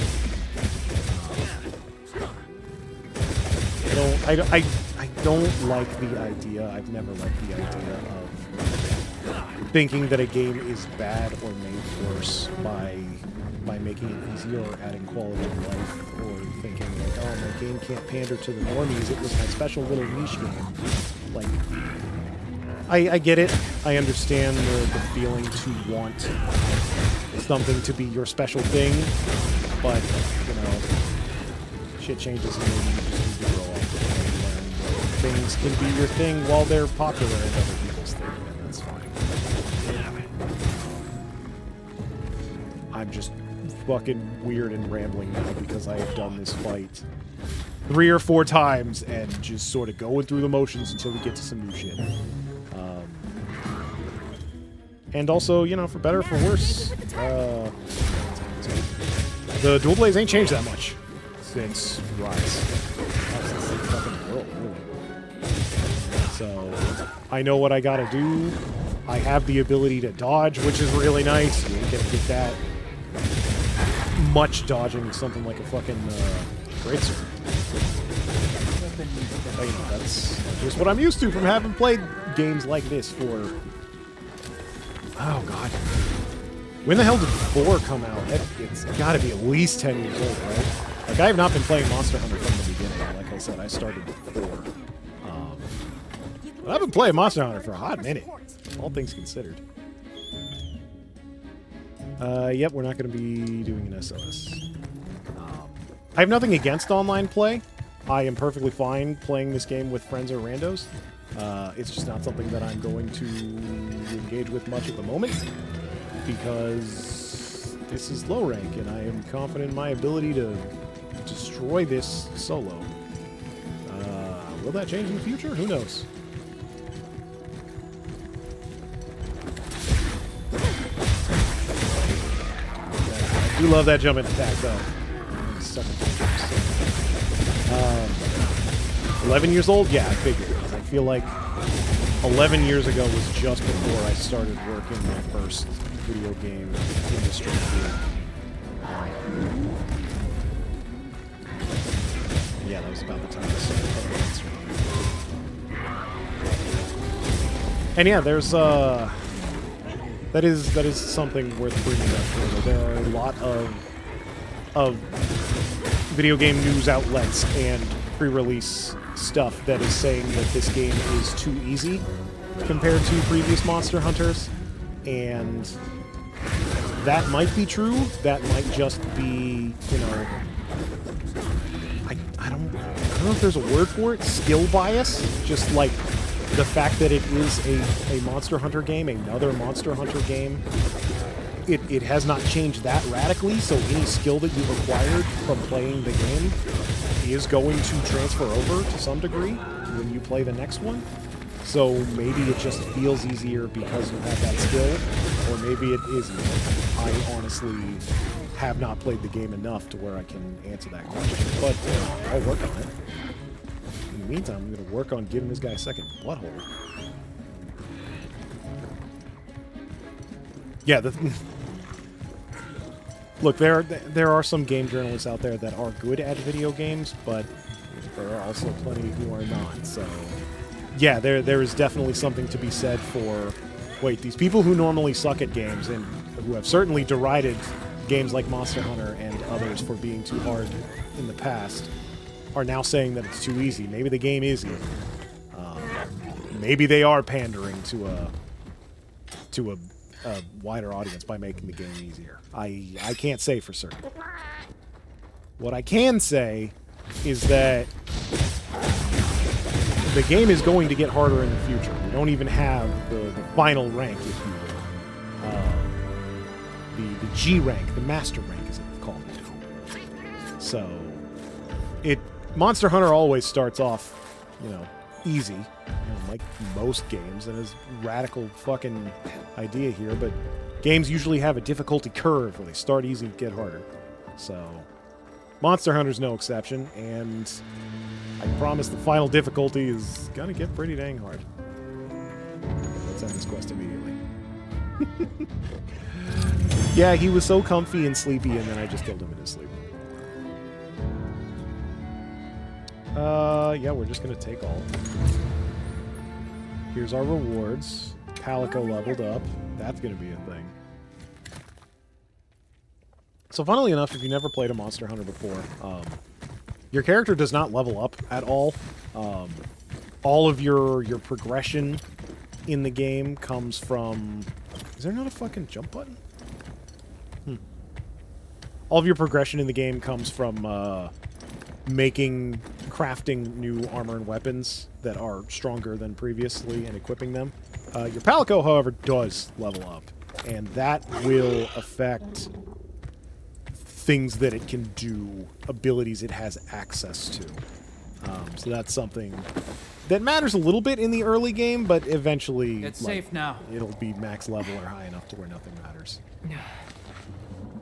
I don't like the idea. I've never liked the idea of thinking that a game is bad or made worse by making it easier or adding quality of life, or thinking like, oh, my game can't pander to the normies, it was my special little niche game. Like, I get it. I understand the feeling to want something to be your special thing, but, you know, shit changes and maybe you just need to grow up and learn that things can be your thing while they're popular and other people's thing, and that's fine. I'm just fucking weird and rambling now because I have done this fight 3 or 4 times and just sort of going through the motions until we get to some new shit. And also, you know, for better or for worse, the dual blades ain't changed that much since Rise. Since the fucking world, really. So, I know what I gotta do. I have the ability to dodge, which is really nice. You ain't gonna get that much dodging something like a fucking greatsword. But, you know, that's just what I'm used to from having played games like this for... Oh, God. When the hell did 4 come out? It's gotta be at least 10 years old, right? Like, I have not been playing Monster Hunter from the beginning. Like I said, I started with 4. But I've been playing Monster Hunter for a hot minute, all things considered. Yep, we're not going to be doing an SOS. I have nothing against online play. I am perfectly fine playing this game with friends or randos. It's just not something that I'm going to engage with much at the moment, because this is low rank, and I am confident in my ability to destroy this solo. Will that change in the future? Who knows? I do love that jump and attack, though. 11 years old? Yeah, I figured. I feel like 11 years ago was just before I started working my first video game industry gig. Yeah, that was about the time I started playing Monster Hunter. And yeah, there's that is something worth bringing up further. There are a lot of video game news outlets and pre-release stuff that is saying that this game is too easy compared to previous Monster Hunters, and that might be true. That might just be, you know, I don't know if there's a word for it. Skill bias, just like the fact that it is a Monster Hunter game, another Monster Hunter game. It has not changed that radically, so any skill that you've acquired from playing the game is going to transfer over to some degree when you play the next one. So maybe it just feels easier because you have that skill, or maybe it isn't. I honestly have not played the game enough to where I can answer that question, but I'll work on it. In the meantime, I'm going to work on giving this guy a second butthole. Yeah, look, there are some game journalists out there that are good at video games, but there are also plenty who are not. So, yeah, there is definitely something to be said for, wait, these people who normally suck at games and who have certainly derided games like Monster Hunter and others for being too hard in the past are now saying that it's too easy. Maybe the game is easy. Maybe they are pandering to a wider audience by making the game easier. I can't say for certain. What I can say is that the game is going to get harder in the future. We don't even have the final rank, if you will. The G rank, the master rank is called now. So, Monster Hunter always starts off, you know, easy, like most games, and his radical fucking idea here, but games usually have a difficulty curve where they start easy and get harder. So, Monster Hunter's no exception, and I promise the final difficulty is gonna get pretty dang hard. Let's end this quest immediately. Yeah, he was so comfy and sleepy, and then I just killed him in his sleep. Yeah, we're just gonna take all. Here's our rewards. Palico leveled up. That's gonna be a thing. So funnily enough, if you never played a Monster Hunter before, your character does not level up at all. All of your progression in the game comes from... Is there not a fucking jump button? All of your progression in the game comes from crafting new armor and weapons that are stronger than previously and equipping them. Your Palico, however, does level up, and that will affect things that it can do, abilities it has access to. So that's something that matters a little bit in the early game, but eventually It's safe now. It'll be max level or high enough to where nothing matters.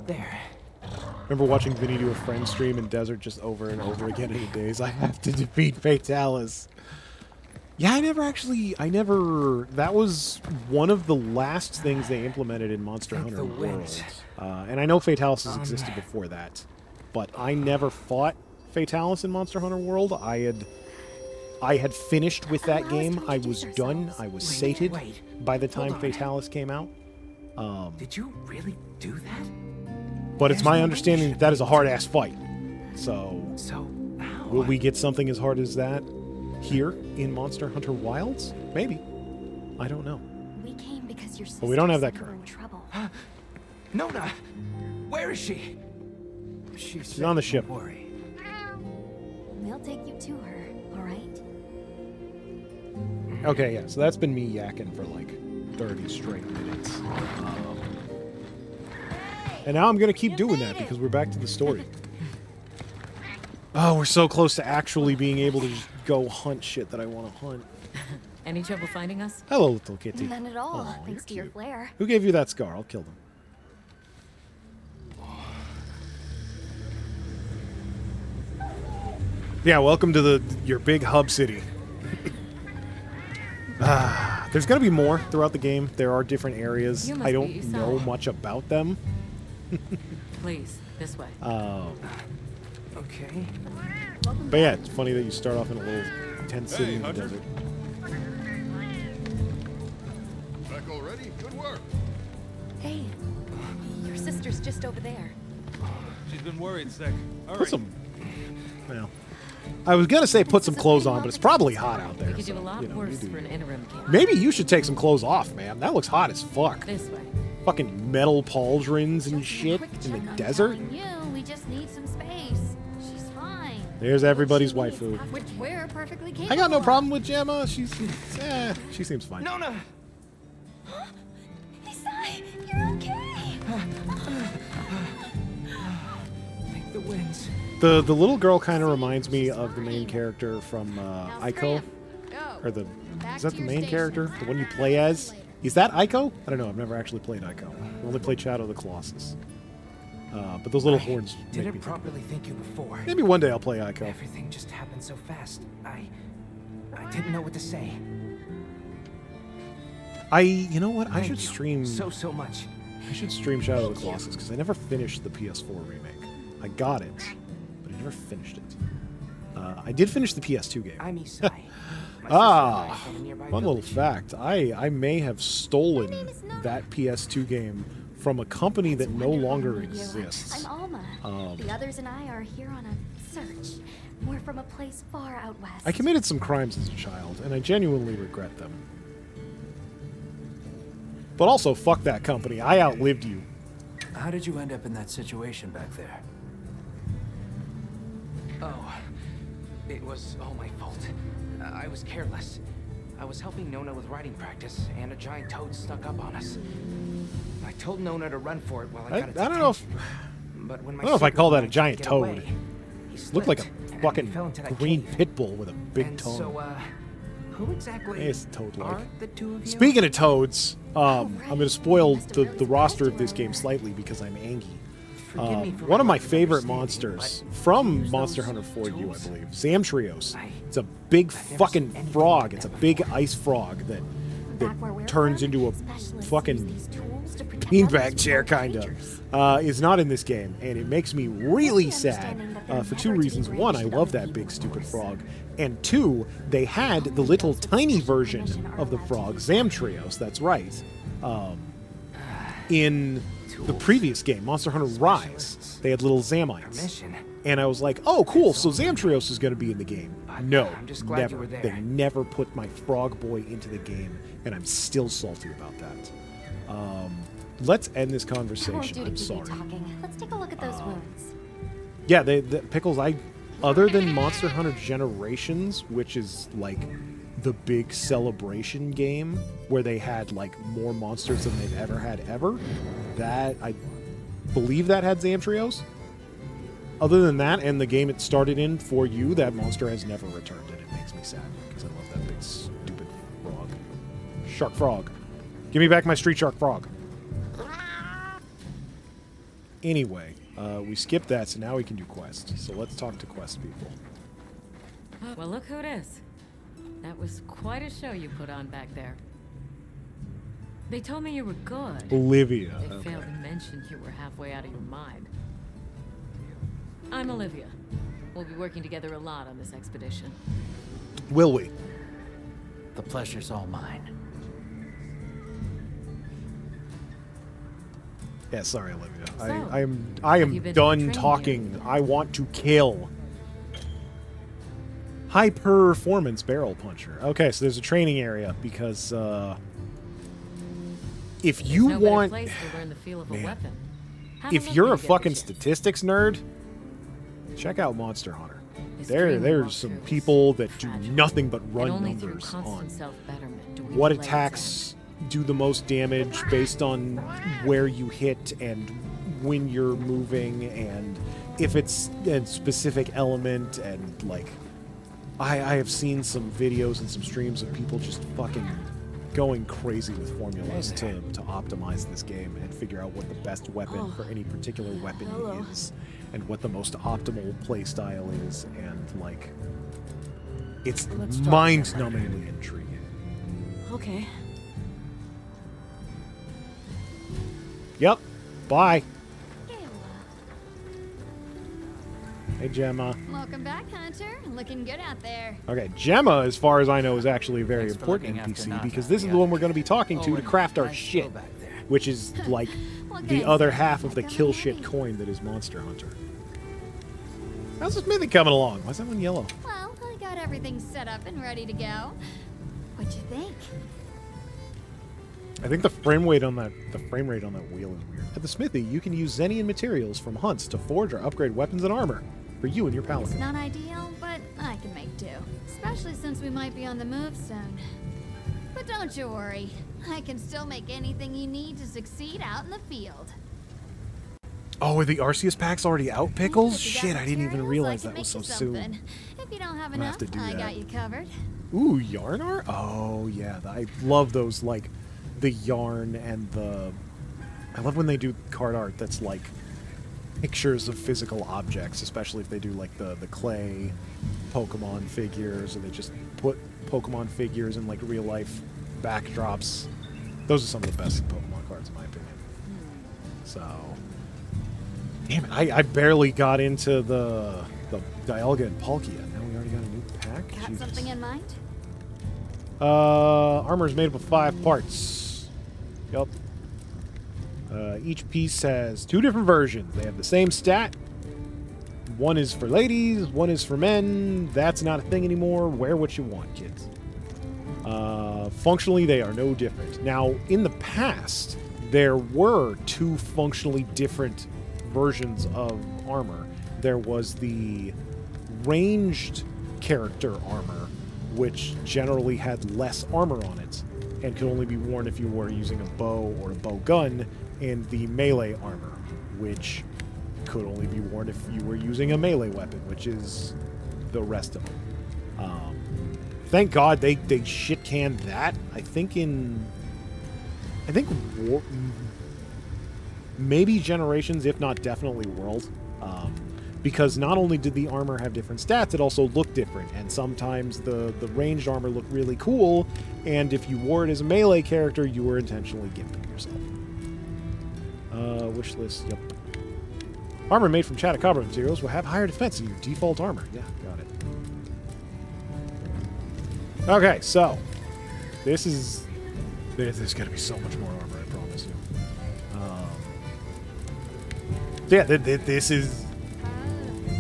There. Remember watching Vinny do a friend stream in Desert just over and over again in the days? I have to defeat Fatalis. Yeah, that was one of the last things they implemented in Monster Hunter World. And I know Fatalis has existed before that, but I never fought Fatalis in Monster Hunter World. I had finished with that game. I was done. I was sated by the time Fatalis came out. Did you really do that? But it's my understanding that is a hard-ass fight. So will we get something as hard as that here in Monster Hunter Wilds? Maybe. I don't know. We came because your sister But we don't have that said you were in currently. trouble. Nona! Where is she? She's on the ship. Don't worry. We'll take you to her, all right? Okay, yeah, so that's been me yakking for like 30 straight minutes. And now I'm going to keep doing that because we're back to the story. Oh, we're so close to actually being able to just go hunt shit that I want to hunt. Any trouble finding us? Hello, little kitty. None at all, Aw, thanks to you're your cute. flair. Who gave you that scar? I'll kill them. Yeah, welcome to your big hub city. There's going to be more throughout the game. There are different areas. You must I be don't know Usama. much about them. Please, this way. Okay. But yeah, it's funny that you start off in a little tent city in the desert. Back already? Good work. Hey, your sister's just over there. She's been worried sick. Put some... Well, I was going to say put some clothes on, but it's probably hot out there. We could do so, a lot you know, you worse do for an you. interim camp. Maybe you should take some clothes off, man. That looks hot as fuck. This way. Fucking metal pauldrons and Just a shit quick in the check on desert. telling You, we just need some space. She's fine. There's everybody's She needs waifu. Which we're perfectly capable. I got no of. problem with Gemma. She seems fine. Nona! Isai, you're okay. Thank the winds. The little girl kind of reminds me of the main character from Ico. Or the... Is that the main character? The one you play as? Is that Ico? I don't know. I've never actually played Ico. I've only played Shadow of the Colossus. But those little horns make me Didn't think properly thank you before. Maybe one day I'll play Ico. Everything just happened so fast. I didn't know what to say. You know what? I Thank should you stream... so much. I should stream Shadow of the Colossus, because I never finished the PS4 remake. I got it, but I never finished it. I did finish the PS2 game. I'm Isai. My sister and I Ah, from a nearby fun little village. fact. I may have stolen that PS2 game from a company that no longer exists. I'm Alma. The others and I are here on a search. We're from a place far out west. I committed some crimes as a child, and I genuinely regret them. But also, fuck that company. I outlived you. How did you end up in that situation back there? Oh, it was all my fault. I was careless. I was helping Nona with writing practice, and a giant toad stuck up on us. I told Nona to run for it while I I got its don't know if... But when my I don't know if I super call that a wanted to giant get toad. away, he Looked like a slipped, and fucking we fell into that green cave. pit bull with a big And tongue. so, who exactly It's toad-like. are the two of you? Speaking of toads, I'm right. going to spoil Must have the really roster of surprised this you game already. slightly because I'm Angie. Forgive me for One of my lack favorite understanding, monsters but from use Monster those Hunter 4U, I tools? believe, Zamtrios. I- It's a big I've never fucking seen anything frog. like It's a that big before. ice frog that Back where we're turns from, into a specialists use fucking these tools to protect beanbag others chair, from kind creatures. of. Is not in this game, and it makes me really With the sad understanding that they're for two never to be reasons. One, I brandished love on that evil, big of stupid course. frog, and two, they had the little tiny version of the frog, Zamtrios. That's right. In the previous game, Monster Hunter Rise, they had little Zamites. Mission. And I was like, oh, cool, so Zamtrios is going to be in the game. No, I'm just glad never. you were there. They never put my frog boy into the game, and I'm still salty about that. Let's end this That won't conversation. do to I'm keep you sorry. talking. Let's take a look at those wounds. Yeah, the Pickles, other than Monster Hunter Generations, which is like the big celebration game where they had like more monsters than they've ever had ever, that I believe that had Zamtrios. Other than that, and the game it started in for you, that monster has never returned, and it makes me sad because I love that big stupid frog. Shark frog. Give me back my street shark frog. Anyway, we skipped that, so now we can do quest. So let's talk to quest people. Well, look who it is. That was quite a show you put on back there. They told me you were good. Olivia. They Okay. failed to mention you were halfway out of your mind. I'm Olivia. We'll be working together a lot on this expedition. Will we? The pleasure's all mine. Yeah, sorry, Olivia. So, I have am you been done training talking. yet? I want to kill. High performance barrel puncher. Okay, so there's a training area because if you There's no better want, place to learn the feel of a Man. weapon. Have a if look you're when a you get the fucking chance. statistics nerd, check out Monster Hunter. Extremely There's some walkthroughs, people that do fragile, nothing but and run only through numbers constant on self-betterment do we what delay its attacks do the most damage based on where you hit and when you're moving and if it's a specific element and like I have seen some videos and some streams of people just fucking going crazy with formulas to optimize this game and figure out what the best weapon for any particular weapon is. and what the most optimal play style is, and like it's Let's talk mind-numbingly intriguing. Okay. Yep. Bye. Ew. Hey, Gemma. Welcome back, Hunter. Looking good out there. Okay, Gemma, as far as I know, is actually a very Thanks for important looking after NPC Nata. because this is Yeah. the one we're going to be talking to Oh, and craft our nice shit, glow back there. which is like What the can I other say? half of the Welcome kill in shit handy. coin that is Monster Hunter. How's this Smithy coming along? Why's that one yellow? Well, I got everything set up and ready to go. What'd you think? I think the frame rate on that wheel is weird. At the smithy, you can use Zenian materials from hunts to forge or upgrade weapons and armor for you and your It's paladin. not ideal, but I can make do. Especially since we might be on the move soon. But don't you worry. I can still make anything you need to succeed out in the field. Oh, are the Arceus packs already out, Pickles? If you got Shit, I didn't even materials, realize I can that was so make you soon. something. If you don't have gonna enough, have to do I that. got you covered. Ooh, yarn art? Oh, yeah. I love those, like, the yarn and the... I love when they do card art that's, like, pictures of physical objects, especially if they do, like, the clay Pokemon figures, or they just put Pokemon figures in, like, real-life backdrops. Those are some of the best Pokemon cards, in my opinion. So... Damn it, I barely got into the Dialga and Palkia. Now we already got a new pack? Got Jesus. something in mind? Armor is made up of 5 parts. Yup. Each piece has 2 different versions. They have the same stat. One is for ladies, one is for men. That's not a thing anymore. Wear what you want, kids. Functionally, they are no different. Now, in the past, there were 2 functionally different versions of armor. There was the ranged character armor, which generally had less armor on it and could only be worn if you were using a bow or a bow gun, and the melee armor, which could only be worn if you were using a melee weapon, which is the rest of them. Thank God they shit canned that. I think maybe Generations, if not definitely World. Because not only did the armor have different stats, it also looked different. And sometimes the ranged armor looked really cool, and if you wore it as a melee character, you were intentionally gimping yourself. Wish list, yep. Armor made from Chatacabra materials will have higher defense than your default armor. Yeah, got it. Okay, so there's going to be so much more armor, I promise you. Yeah,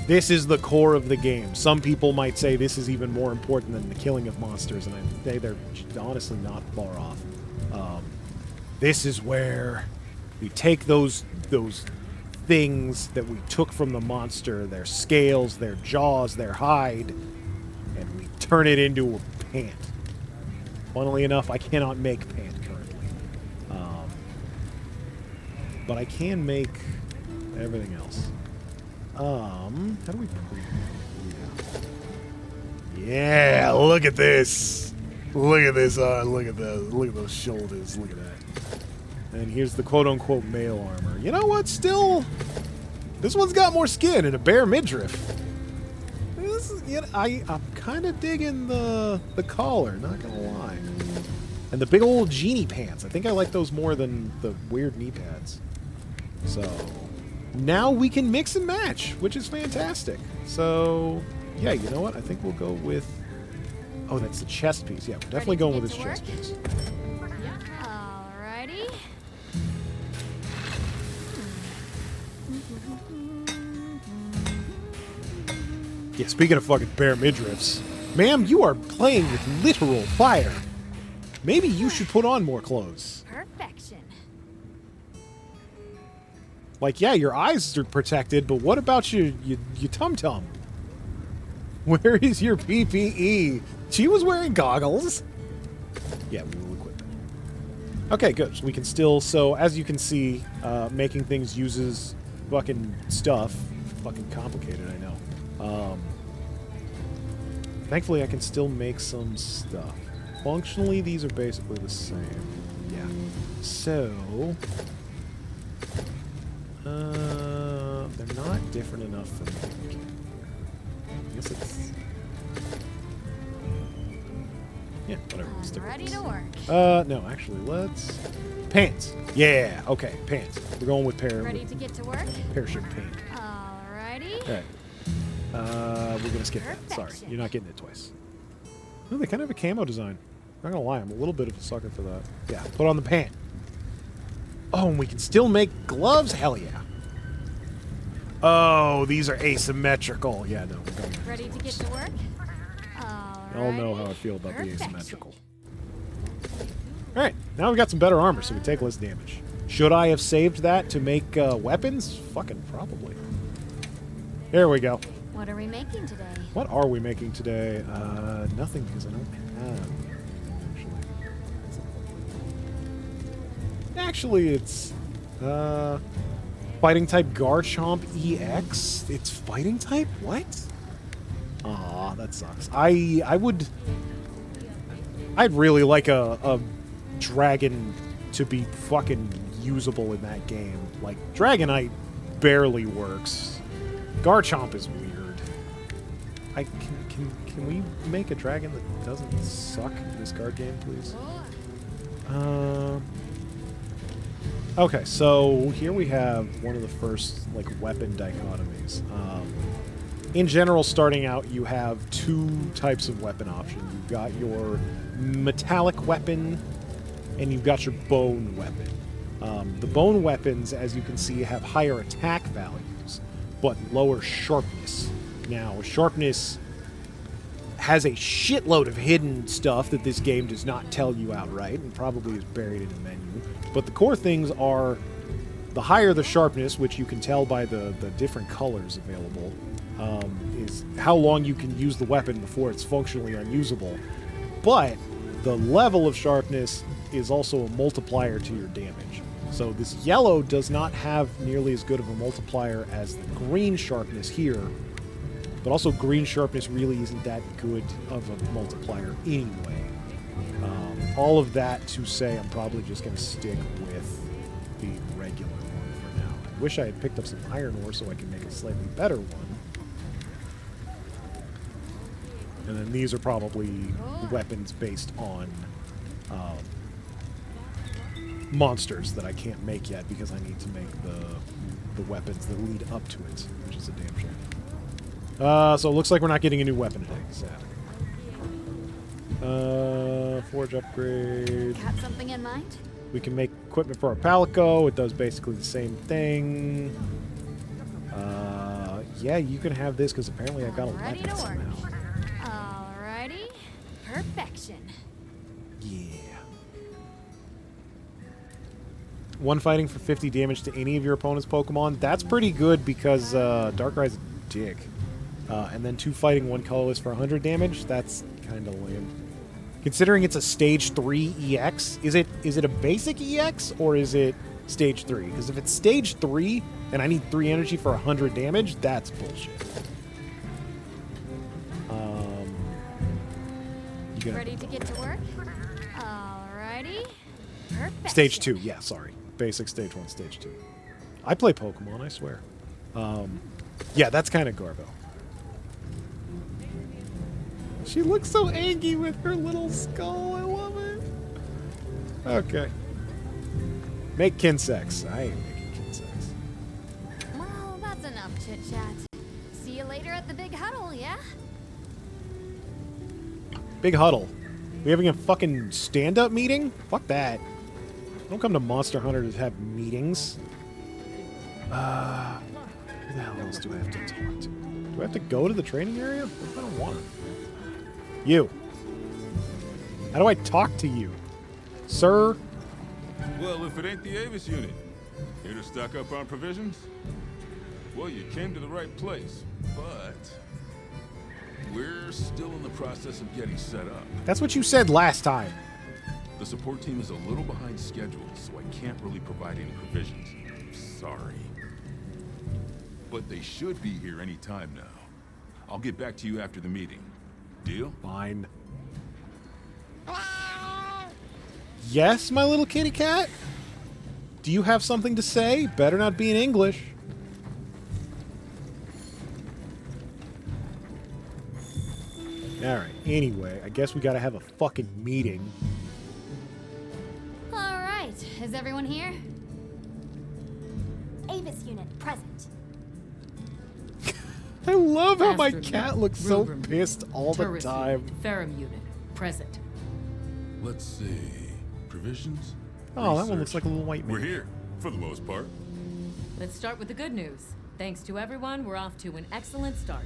this is the core of the game. Some people might say this is even more important than the killing of monsters, and I'd say they're honestly not far off. This is where we take those things that we took from the monster, their scales, their jaws, their hide, and we turn it into a pant. Funnily enough, I cannot make pant currently. But I can make everything else. How do we Yeah, look at this. Look at this. Look at those shoulders. Look at that. And here's the quote-unquote male armor. You know what? Still, this one's got more skin and a bare midriff. I'm kind of digging the collar, not gonna lie. And the big old genie pants. I think I like those more than the weird knee pads. So now we can mix and match, which is fantastic. So yeah, you know what? I think we'll go with... Oh, that's the chest piece. Yeah, we're definitely going with this chest piece. Alrighty. Yeah, speaking of fucking bare midriffs, ma'am, you are playing with literal fire. Maybe you should put on more clothes. Perfection. Like, yeah, your eyes are protected, but what about your tum-tum? Where is your PPE? She was wearing goggles. Yeah, we will equip it. Okay, good. So we can still... So, as you can see, making things uses fucking stuff. Fucking complicated, I know. Thankfully, I can still make some stuff. Functionally, these are basically the same. Yeah. So... They're not different enough for me. I guess it's... Yeah, whatever. Stick with Ready this. to work. No, actually, let's... Pants. Yeah, okay, pants. We're going with Ready to get to work? parachute pant. Alrighty. Okay. We're gonna skip that. Sorry, Perfection. you're not getting it twice. Oh, they kind of have a camo design. Not gonna lie, I'm a little bit of a sucker for that. Yeah, put on the pant. Oh, and we can still make gloves? Hell yeah. Oh, these are asymmetrical. Yeah, no, we're going with Ready these to get ones. to work? Y'all know how I Alrighty. feel about the Perfection. asymmetrical. Alright, now we've got some better armor, so we take less damage. Should I have saved that to make weapons? Fucking probably. There we go. What are we making today? What are we making today? Nothing, because I don't have... Actually, it's... Fighting type Garchomp EX? It's fighting type? What? Aw, that sucks. I'd really like a dragon to be fucking usable in that game. Like, Dragonite barely works. Garchomp is weird. Can we make a dragon that doesn't suck in this card game, please? Okay, so here we have one of the first like weapon dichotomies. In general, starting out, you have two types of weapon options. You've got your metallic weapon, and you've got your bone weapon. The bone weapons, as you can see, have higher attack values, but lower sharpness. Now, sharpness has a shitload of hidden stuff that this game does not tell you outright, and probably is buried in the menu. But the core things are the higher the sharpness, which you can tell by the different colors available, is how long you can use the weapon before it's functionally unusable. But the level of sharpness is also a multiplier to your damage. So this yellow does not have nearly as good of a multiplier as the green sharpness here, but also green sharpness really isn't that good of a multiplier anyway. All of that to say I'm probably just going to stick with the regular one for now. I wish I had picked up some iron ore so I could make a slightly better one. And then these are probably weapons based on monsters that I can't make yet because I need to make the weapons that lead up to it, which is a damn shame. So it looks like we're not getting a new weapon today. Sad. Forge upgrade. Got something in mind? We can make equipment for our Palico. It does basically the same thing. Yeah, you can have this because apparently I've got a Ready weapon to work. somehow. Alrighty. Perfection. Yeah. One fighting for 50 damage to any of your opponent's Pokemon. That's pretty good because Darkrai's a dick. And then 2 fighting, 1 colorless for 100 damage. That's kind of lame. Considering it's a stage 3 EX, is it a basic EX or is it stage 3? Because if it's stage 3 and I need 3 energy for 100 damage, that's bullshit. You gonna Ready to get to work? Alrighty. Perfection. Stage 2, yeah, sorry. Basic stage 1, stage 2. I play Pokemon, I swear. Yeah, that's kind of Garbo. She looks so angry with her little skull. I love it. Okay. Make Kinsex. I ain't making Kinsex. Well, that's enough chit-chat. See you later at the big huddle, yeah? Big huddle. We having a fucking stand-up meeting? Fuck that. Don't come to Monster Hunter to have meetings. Who the hell else do I have to talk to? Do I have to go to the training area? What if I don't want to? You. How do I talk to you? Sir? Well, if it ain't the Avis unit, here to stock up on provisions? Well, you came to the right place, but we're still in the process of getting set up. That's what you said last time. The support team is a little behind schedule, so I can't really provide any provisions. Sorry. But they should be here any time now. I'll get back to you after the meeting. Deal? Fine. Yes, my little kitty cat? Do you have something to say? Better not be in English. Alright, anyway, I guess we gotta have a fucking meeting. Alright, is everyone here? Avis unit, present. I love how my Astronaut, cat looks so Rubrum, pissed all the Turris time. unit, Ferrum unit, present. Let's see. Provisions? Oh, that one looks Research. like a little white We're man. here, for the most part. Let's start with the good news. Thanks to everyone, we're off to an excellent start.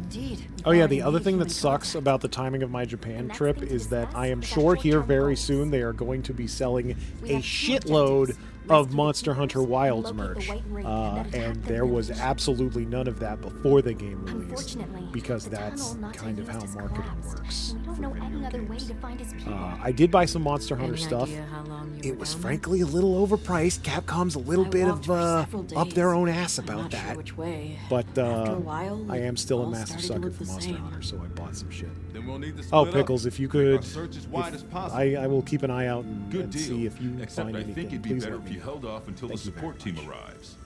Indeed. Oh yeah, the other thing that sucks about the timing of my Japan trip is that I am sure here very soon they are going to be selling a shitload of Monster Hunter Wilds merch. And there was absolutely none of that before the game released, because that's kind of how marketing works. We don't know any other way to find his people. I did buy some Monster Hunter Any stuff. idea how long you It were was down frankly a little overpriced. Capcom's a little I bit walked of for several up their days. own ass I'm about not that. Sure which way. But After a while, I am still a all massive started to sucker look for the Monster same. Hunter, so I bought some shit. Then we'll need to Oh, split Pickles, up. if you Make could, our search as wide as possible. I will keep an eye out and, Good and deal. see if you Except find I anything. think it'd be Please better let if me you know. held off until Thank the you very support team much. arrives.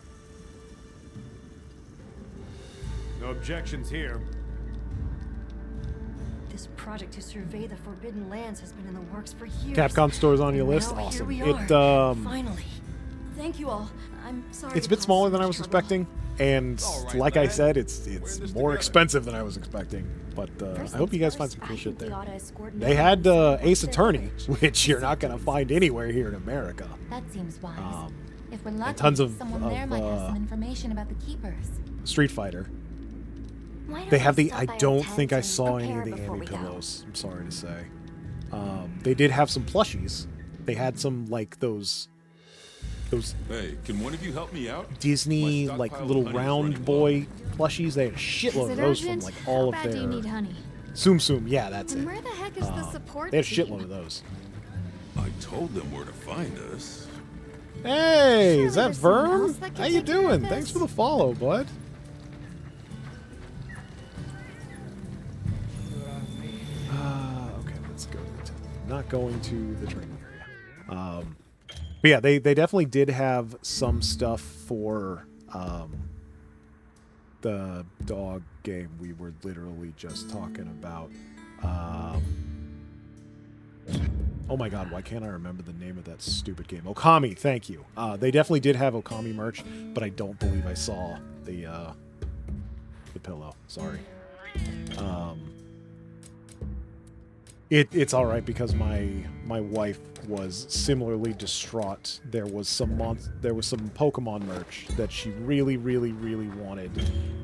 No objections here. This project to survey the Forbidden Lands has been in the works for years. Capcom stores on your And list? now here Awesome. we It are. Finally. Thank you all. I'm sorry. it's a to bit cause smaller so than I much was trouble. expecting, and All right, like I lad. said, We're it's in this more together. expensive than I was expecting. But I hope you guys find some cool shit there. They They had Ace Attorney, which you're not gonna find anywhere here in America. That seems wise. If we're and lucky, tons of- someone of, there might have some information about the keepers. Street Fighter. Why don't They we have the. stop I by our don't tent think I and saw any of prepare the before Amy we go? pillows. I'm sorry to say. They did have some plushies. They had some like those Hey, can one of you help me out? Disney My like stockpile little of honey is round running boy plushies. They had a Is shitload it of those urgent? from like all How of bad do you need their honey? Tsum Tsum. Yeah, that's And it. where the heck is the support They had a team? shitload of those. I told them where to find us. Hey, Surely is that there's someone Verm? else that can How you take care of doing? this. Thanks for the follow, bud. Okay, let's go. Not going to the training area. But yeah, they definitely did have some stuff for the dog game we were literally just talking about. Oh my god, why can't I remember the name of that stupid game? Okami, thank you. They definitely did have Okami merch, but I don't believe I saw the pillow. Sorry. It's all right because my wife was similarly distraught. There was some Pokemon merch that she really wanted,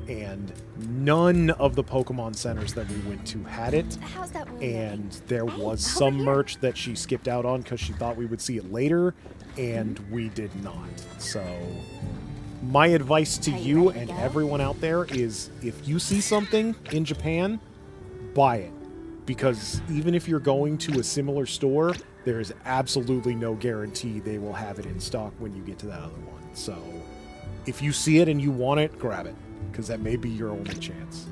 and none of the Pokemon centers that we went to had it. How's that wound And looking? there Hey, was over some here. merch that she skipped out on because she thought we would see it later, and we did not. So my advice to Are you you ready to and go? everyone out there is if you see something in Japan, buy it. Because even if you're going to a similar store, there is absolutely no guarantee they will have it in stock when you get to that other one. So if you see it and you want it, grab it. Because that may be your only chance.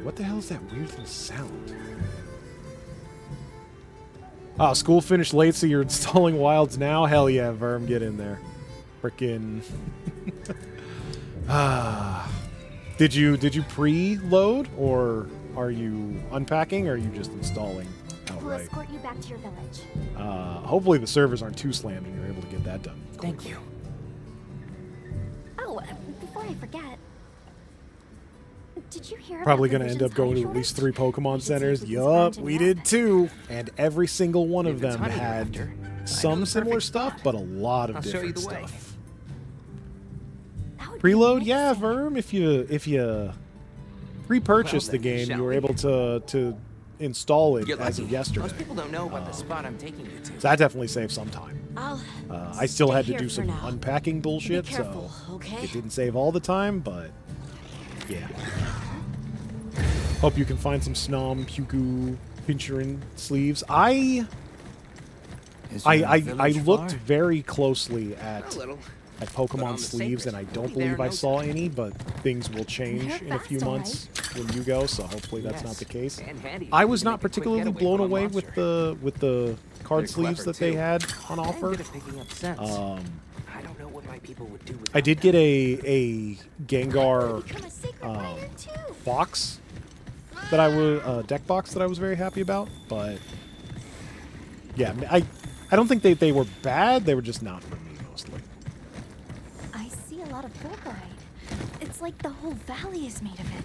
What the hell is that weird little sound? Oh, school finished late, so you're installing Wilds now? Hell yeah, Verm, get in there. Frickin' Did you preload, or are you unpacking, or are you just installing We'll outright? escort you back to your village. Hopefully the servers aren't too slammed and you're able to get that done. Thank you. Oh, before I forget, did you hear about Probably the going to end Visions up going to honey at least shortage? 3 Pokemon We should see if centers. we can Yup, scrounge we any did up. too. And every single one of If it's them honey you're had after, I know some the similar perfect stuff, spot. but a lot of I'll show you different the way. stuff. That would be Preload, nice. yeah, Verm. If you pre-purchased Well, the then, game, shall you were we? able to install it Get as lucky. of yesterday. Most people don't know about the spot I'm taking you to. So that definitely saved some time. I'll I still stay had to here do for some now. unpacking bullshit, Be careful, so okay? it didn't save all the time, but yeah. Hope you can find some Snom, Puku, Pinchurin sleeves. I looked very closely at A little. at But on Pokemon the sleeves, and safest, I we'll don't be there believe I no saw time. any, but things will change They're in a few fast, all months when you go, so hopefully that's not Yes, the case. and handy I if was you not make a quick particularly getaway blown from a away monster. with the card They're sleeves clever, that they too. had on I'm offer. good at picking up scents. I don't know what might people would do I did get a Gengar Become a sacred rider too. box that I was deck box that I was very happy about, but yeah, I don't think they were bad. They were just not for me mostly. I see a lot of Fulgurite. It's like the whole valley is made of it.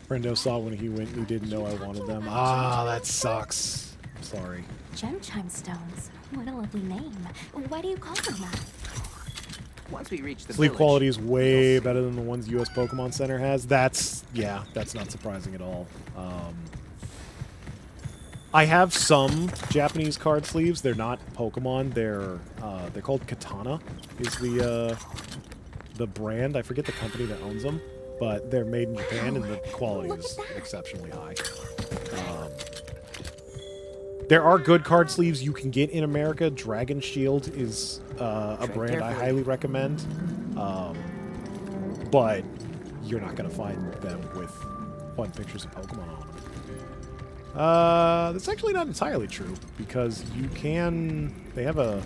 Brendo saw when he went and he didn't know I wanted them. Ah, that sucks. Sorry. Gem Chime Stones. What a lovely name. Why do you call them that? Once we reach the Sleep village, quality is way you'll see. better than the ones US Pokemon Center has. That's not surprising at all. I have some Japanese card sleeves. They're not Pokemon. They're called Katana is the brand. I forget the company that owns them, but they're made in Japan and the quality is exceptionally high. There are good card sleeves you can get in America. Dragon Shield is a brand I highly recommend, but you're not going to find them with fun pictures of Pokemon on them. That's actually not entirely true, because you can... They have a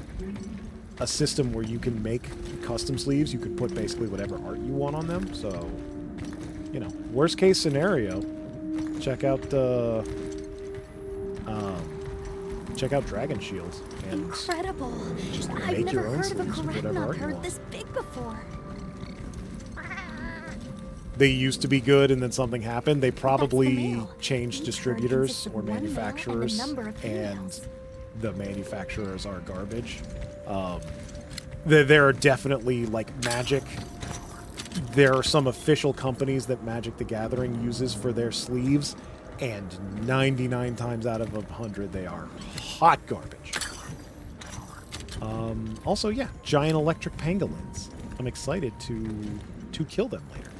system where you can make custom sleeves. You can put basically whatever art you want on them, so... You know, worst case scenario, check out Dragon Shield and Incredible. just I've make never your own heard of a sleeves with whatever art Karate you herd want. this big before. They used to be good, and then something happened. They probably mill. changed Each distributors herd or consists of one male and a manufacturers, number of and females. the manufacturers are garbage. There are definitely, like, Magic. There are some official companies that Magic the Gathering uses for their sleeves, and 99 times out of 100 they are hot garbage. Also, yeah, giant electric pangolins. I'm excited to kill them later.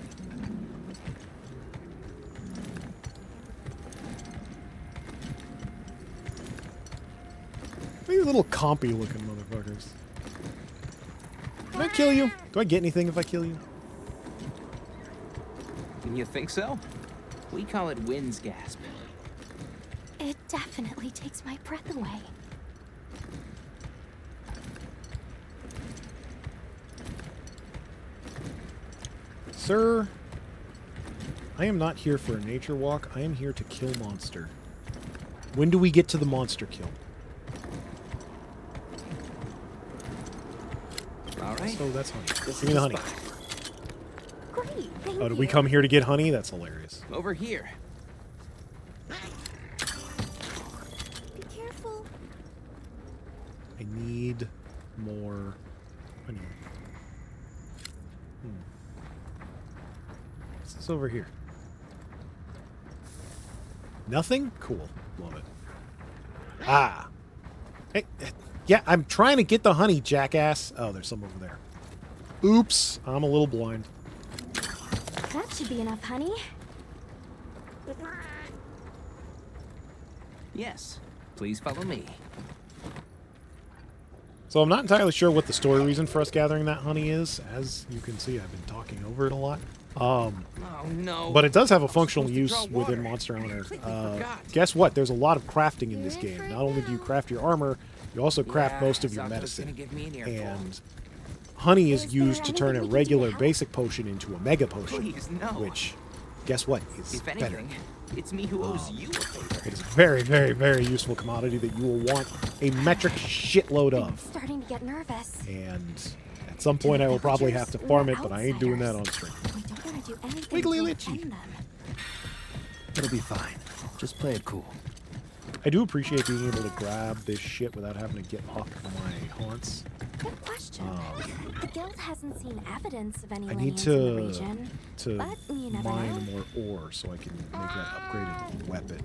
These little compy looking motherfuckers. Can I kill you? Do I get anything if I kill you? You think so? We call it wind's gasp. It definitely takes my breath away. Sir, I am not here for a nature walk. I am here to kill monster. When do we get to the monster kill? All right. So that's honey. This Give me is the honey. spot. Great, thank Oh, did you. we come here to get honey? That's hilarious. Over here. Be careful. I need more honey. What's this over here? Nothing? Cool. Love it. Ah. Hey, yeah, I'm trying to get the honey, jackass. Oh, there's some over there. Oops. I'm a little blind. That should be enough, honey. Yes. Please follow me. So I'm not entirely sure what the story reason for us gathering that honey is. As you can see, I've been talking over it a lot. Oh no. But it does have a functional supposed to use draw water. within Monster Hunter. Completely forgot. Guess what? There's a lot of crafting in this game. Not only do you craft your armor, you also craft Yeah, most of your Zato was gonna medicine. give me an earful. And honey is Is used there to turn a anything we can do to regular help? basic potion into a mega potion. Please, no. Which, guess what? Is If better. anything, it's me who owes you a favor. It is a very, very, very useful commodity that you will want a metric shitload I'm of. starting to get nervous. And at some point I will probably have to farm it, but I ain't doing that on stream. We don't want to do anything Wiggly to Litchy. offend them. It'll be fine. Just play it cool. I do appreciate being able to grab this shit without having to get up my haunts. Good question. The guild hasn't seen evidence of any I need lineage in the region, to but you never mine know. more ore so I can make that upgraded weapon.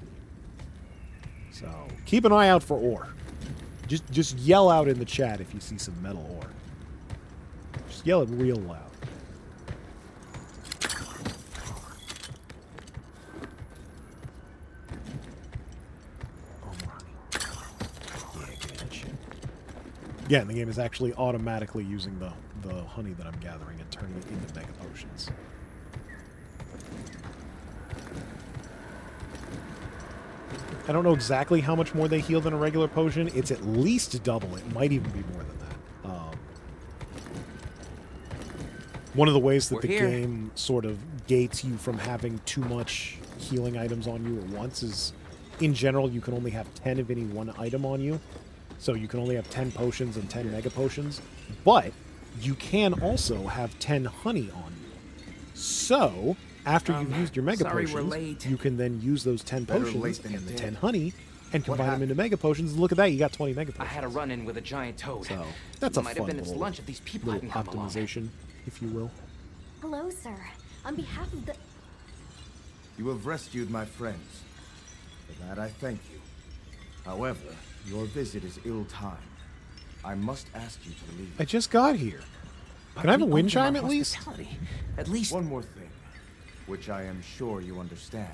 So keep an eye out for ore. Just yell out in the chat if you see some metal ore. Just yell it real loud. Oh, more honey. Yeah, give me that shit. Yeah, and the game is actually automatically using the honey that I'm gathering and turning it into mega potions. I don't know exactly how much more they heal than a regular potion. It's at least double. It might even be more than that. One of the ways that We're the here. game sort of gates you from having too much healing items on you at once is, in general, you can only have 10 of any one item on you. So you can only have 10 potions and 10 mega potions. But you can also have 10 honey on you. So, after you've used your mega sorry we're potions, late. you can then use those 10 Better potions late than and the dead. 10 honey and What combine them happened? into mega potions. And look at that, you got 20 mega I potions. had a run-in with a giant toad. So, that's a Might fun have been its little, lunch if these people little hadn't come along. optimization, if you will. Hello, sir. On behalf of the... You have rescued my friends. For that I thank you. However, your visit is ill-timed. I must ask you to leave. I just got here. Can I have a wind chime at least? At least one more thing, which I am sure you understand.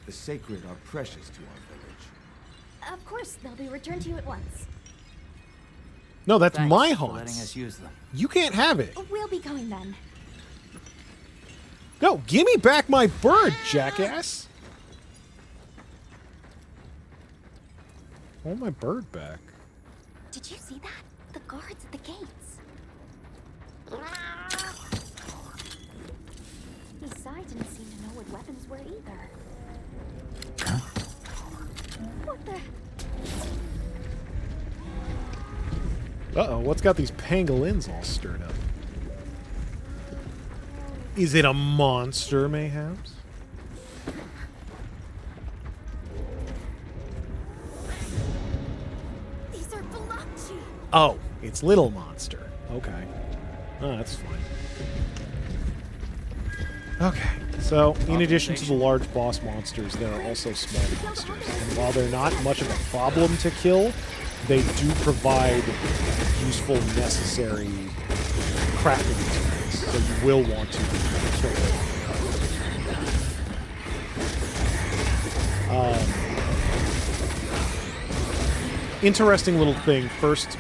The sacred are precious to our village. Of course, they'll be returned to you at once. No, that's Thanks my for letting haunts. us use them. You can't have it. We'll be going then. No, give me back my bird, jackass. I want my bird back. Did you see that? The guards at the gates. Besides, didn't seem to know what weapons were either. What the? Uh-oh, what's got these pangolins all stirred up? Is it a monster, mayhaps? These are Valachi. Oh, it's Little Monster. Okay. Oh, that's fine. Okay, so in addition to the large boss monsters, there are also small monsters. And while they're not much of a problem to kill, they do provide useful, necessary crafting materials. So you will want to kill them. Interesting little thing, first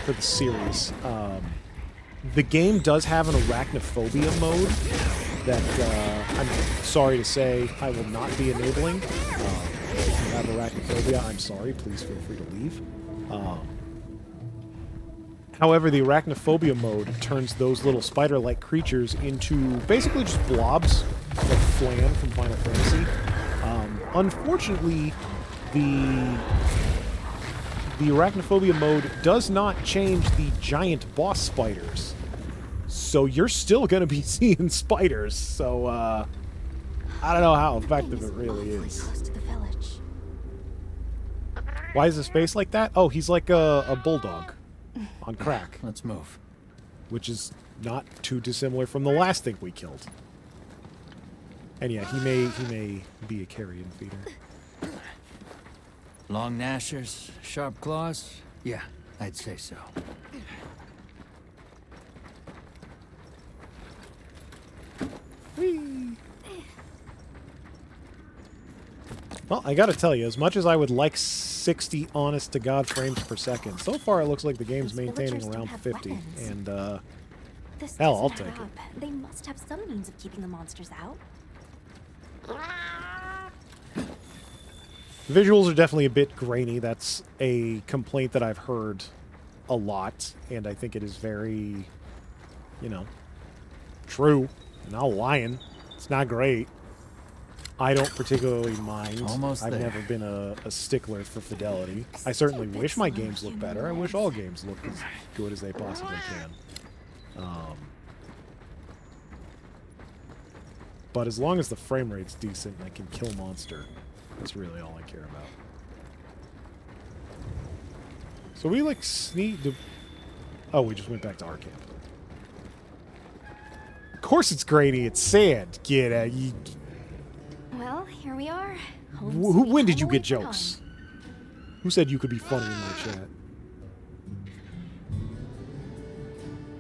for the series. The game does have an arachnophobia mode that I'm sorry to say I will not be enabling. If you have arachnophobia, I'm sorry. Please feel free to leave. However, the arachnophobia mode turns those little spider-like creatures into basically just blobs, like Flan from Final Fantasy. Unfortunately, the arachnophobia mode does not change the giant boss spiders. So you're still going to be seeing spiders. So, I don't know how effective it really is. Close to the village. Why is his face like that? Oh, he's like a bulldog on crack. Let's move. Which is not too dissimilar from the last thing we killed. And yeah, he may be a carrion feeder. Long gnashers, sharp claws? Yeah, I'd say so. Well, I gotta tell you, as much as I would like 60 honest-to-God frames per second, so far it looks like the game's Those maintaining villagers don't around have 50, weapons. and, This hell, I'll doesn't take add it. up. They must have some means of keeping the monsters out. The visuals are definitely a bit grainy. That's a complaint that I've heard a lot, and I think it is very, you know, true. Not lying. It's not great. I don't particularly mind. Almost I've there. never been a stickler for fidelity. I certainly wish my games looked better. I wish all games looked as good as they possibly can. But as long as the frame rate's decent and I can kill monster, that's really all I care about. So we like sneak. Oh, we just went back to our camp. Of course it's grainy. It's sand. Get out. Well, here we are. When did you get jokes? Who said you could be funny in my chat?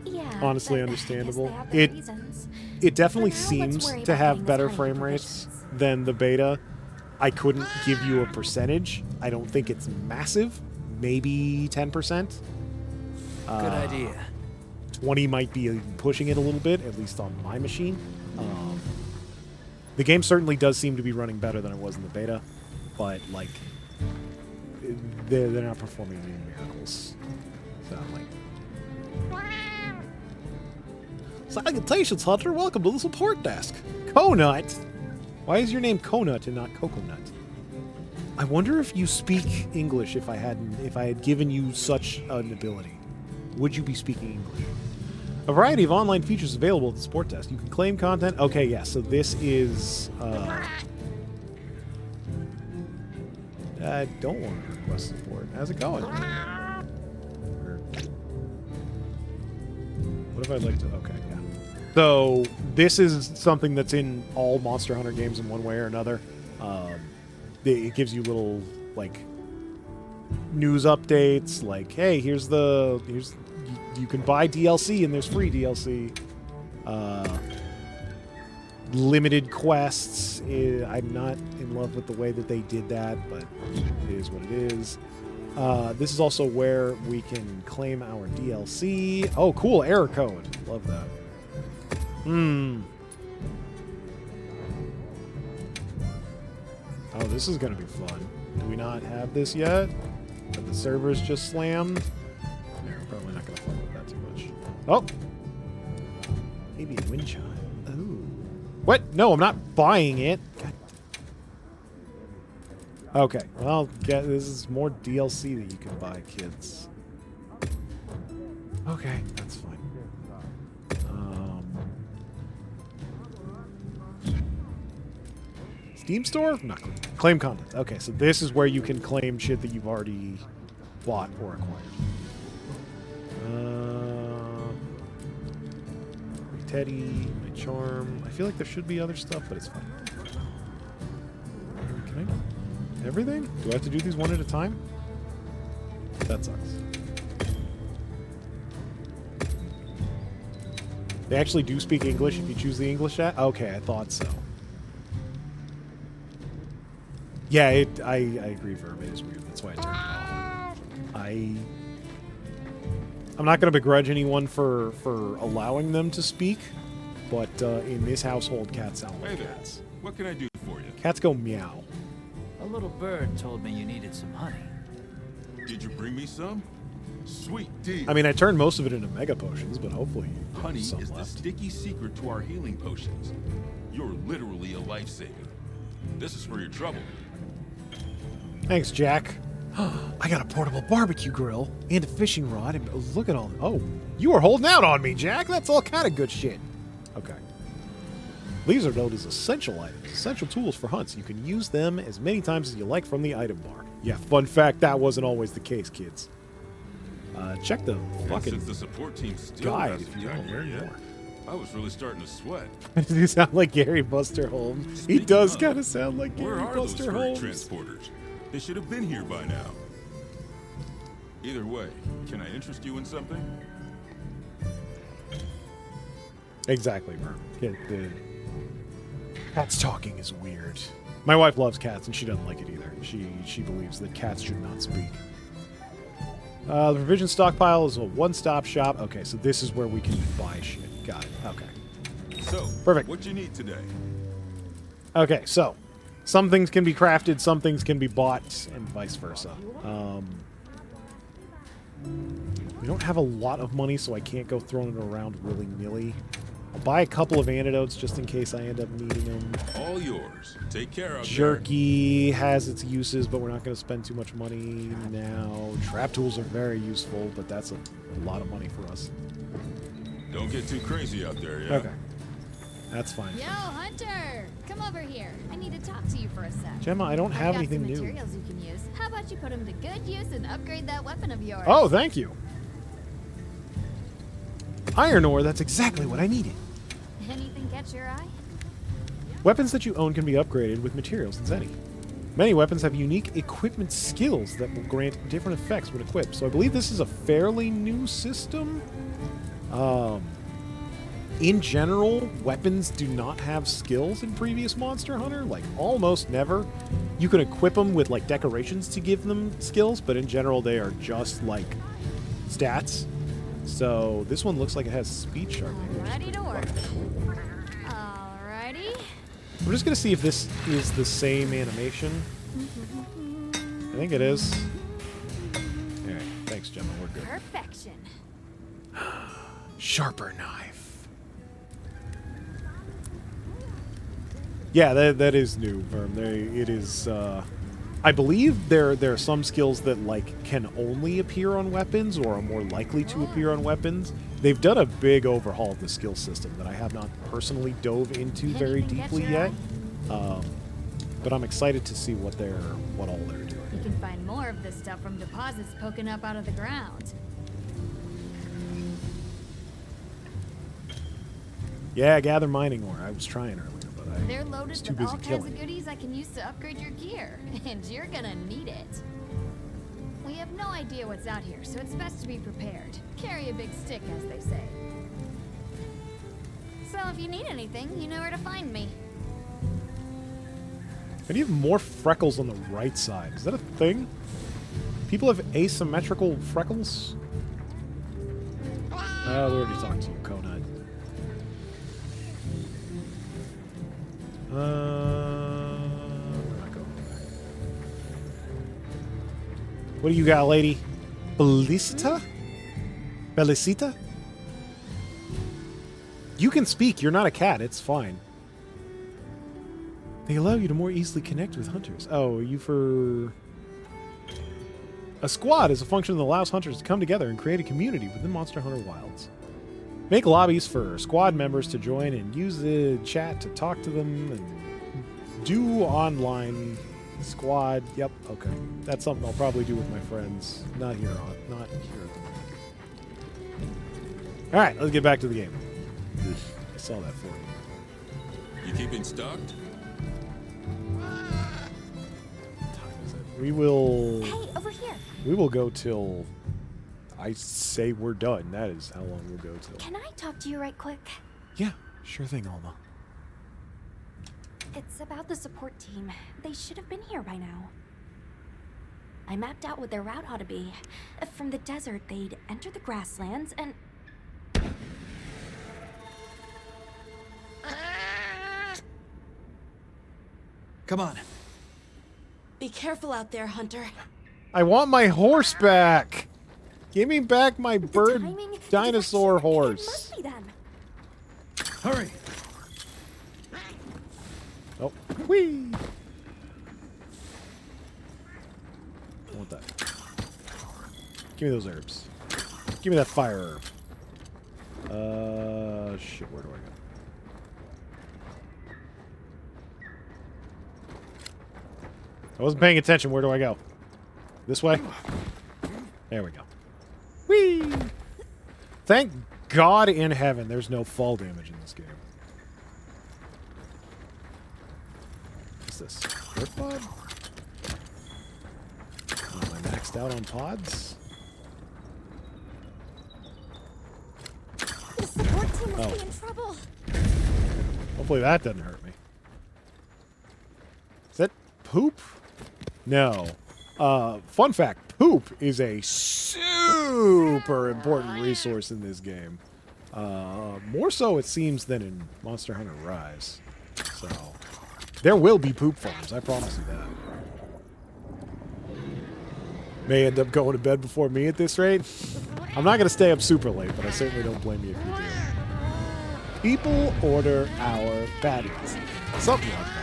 Yeah, Honestly, but understandable. I guess they have their reasons. It definitely For now, let's seems worry to about have getting better this frame honey rates than the beta. I couldn't give you a percentage. I don't think it's massive. Maybe 10%. Good idea. 20 might be pushing it a little bit, at least on my machine. The game certainly does seem to be running better than it was in the beta, but like they're not performing any miracles. So like, it's Salutations, Hunter. Welcome to the support desk. Conut? Why is your name Conut and not Coconut? I wonder if you speak English if I had given you such an ability. Would you be speaking English? A variety of online features available at the support desk. You can claim content. Okay, yeah, so this is... I don't want to request support. How's it going? What if I'd like to... Okay, yeah. So, this is something that's in all Monster Hunter games in one way or another. It gives you little, like, news updates, like, hey, you can buy DLC and there's free DLC. Limited quests. I'm not in love with the way that they did that, but it is what it is. This is also where we can claim our DLC. Oh, cool, error code. Love that. Oh, this is going to be fun. Do we not have this yet? But the server's just slammed? We're probably not going to fuck with that too much. Oh! Maybe a wind chime. Ooh. What? No, I'm not buying it. God. Okay, well, this is more DLC that you can buy, kids. Okay, that's fine. Steam store? Not claim content. Okay, so this is where you can claim shit that you've already bought or acquired. My Teddy, my charm. I feel like there should be other stuff, but it's fine. Can I do everything? Do I have to do these one at a time? That sucks. They actually do speak English if you choose the English chat? Okay, I thought so. Yeah, I agree, Verb. It is weird. That's why I turned it off. I'm not going to begrudge anyone for allowing them to speak, but in this household, cats sound like cats. What can I do for you? Cats go meow. A little bird told me you needed some honey. Did you bring me some? Sweet deal. I mean, I turned most of it into mega potions, but hopefully honey some is left. the sticky secret to our healing potions. You're literally a lifesaver. This is for your trouble. Thanks, Jack. I got a portable barbecue grill and a fishing rod. And look at all. Oh, you are holding out on me, Jack. That's all kind of good shit. Okay. These are known as essential items, essential tools for hunts. You can use them as many times as you like from the item bar. Yeah, fun fact, that wasn't always the case, kids. Check the fucking since the support team still guide hasn't if you want gotten to learn here yet, more. I was really starting to sweat. Does he sound like Gary Buster Holmes? He does kind of sound like Where Gary are those Buster furry Holmes. transporters? They should have been here by now. Either way, can I interest you in something? Exactly, bro. Cats talking is weird. My wife loves cats, and she doesn't like it either. She believes that cats should not speak. The provision stockpile is a one-stop shop. Okay, so this is where we can buy shit. Got it. Okay. So, perfect. What you need today? Okay, so some things can be crafted, some things can be bought, and vice versa. We don't have a lot of money, so I can't go throwing it around willy-nilly. I'll buy a couple of antidotes just in case I end up needing them. All yours. Take care of Jerky has its uses, but we're not going to spend too much money now. Trap tools are very useful, but that's a lot of money for us. Don't get too crazy out there, yeah? Okay. That's fine. Yo, Hunter! Come over here. I need to talk to you for a sec. Gemma, I don't have I've got anything some new. materials you can use. How about you put them to good use and upgrade that weapon of yours? Oh, thank you. Iron ore, that's exactly what I needed. Anything catch your eye? Weapons that you own can be upgraded with materials in Zenny. Many weapons have unique equipment skills that will grant different effects when equipped. So I believe this is a fairly new system. In general, weapons do not have skills in previous Monster Hunter, like almost never. You can equip them with like decorations to give them skills, but in general they are just like stats. So this one looks like it has speed sharpening. Ready to work. Alrighty. We're just gonna see if this is the same animation. I think it is. Alright, thanks, Gemma. We're good. Perfection. Sharper knife. Yeah, that is new, Verm. It is. I believe there are some skills that like can only appear on weapons or are more likely to appear on weapons. They've done a big overhaul of the skill system that I have not personally dove into very deeply yet. But I'm excited to see what all they're doing. You can find more of this stuff from deposits poking up out of the ground. Yeah, gather mining ore. I was trying earlier, but They're was loaded too with busy all kinds killing. of goodies I can use to upgrade your gear, and you're gonna need it. We have no idea what's out here, so it's best to be prepared. Carry a big stick, as they say. So if you need anything, you know where to find me. I need more freckles on the right side. Is that a thing? People have asymmetrical freckles? We already talked to you, Conide. We're not going back. What do you got, lady? Belicita? Belicita? You can speak. You're not a cat. It's fine. They allow you to more easily connect with hunters. Oh, are you for... A squad is a function that allows hunters to come together and create a community within Monster Hunter Wilds. Make lobbies for squad members to join and use the chat to talk to them and do online squad. Yep, okay. That's something I'll probably do with my friends. Not here at the moment. Alright, let's get back to the game. I saw that for you. You keeping stocked? We will... Hey, over here. We will go till I say we're done. That is how long we'll go till. Can I talk to you right quick? Yeah, sure thing, Alma. It's about the support team. They should have been here by now. I mapped out what their route ought to be. From the desert, they'd enter the grasslands and... Come on. Be careful out there, Hunter. I want my horse back. Give me back my bird dinosaur horse. Hurry. Oh, whee! I want that. Give me those herbs. Give me that fire herb. Shit, where do I go? I wasn't paying attention. Where do I go? This way? There we go. Whee! Thank God in heaven there's no fall damage in this game. What's this? Dirt pod? Am I maxed out on pods? The support team must be in trouble. Hopefully that doesn't hurt me. Is that poop? No. Fun fact, poop is a super important resource in this game. More so, it seems, than in Monster Hunter Rise. So, there will be poop farms, I promise you that. May end up going to bed before me at this rate. I'm not going to stay up super late, but I certainly don't blame you if you do. People order our patties. Something like that.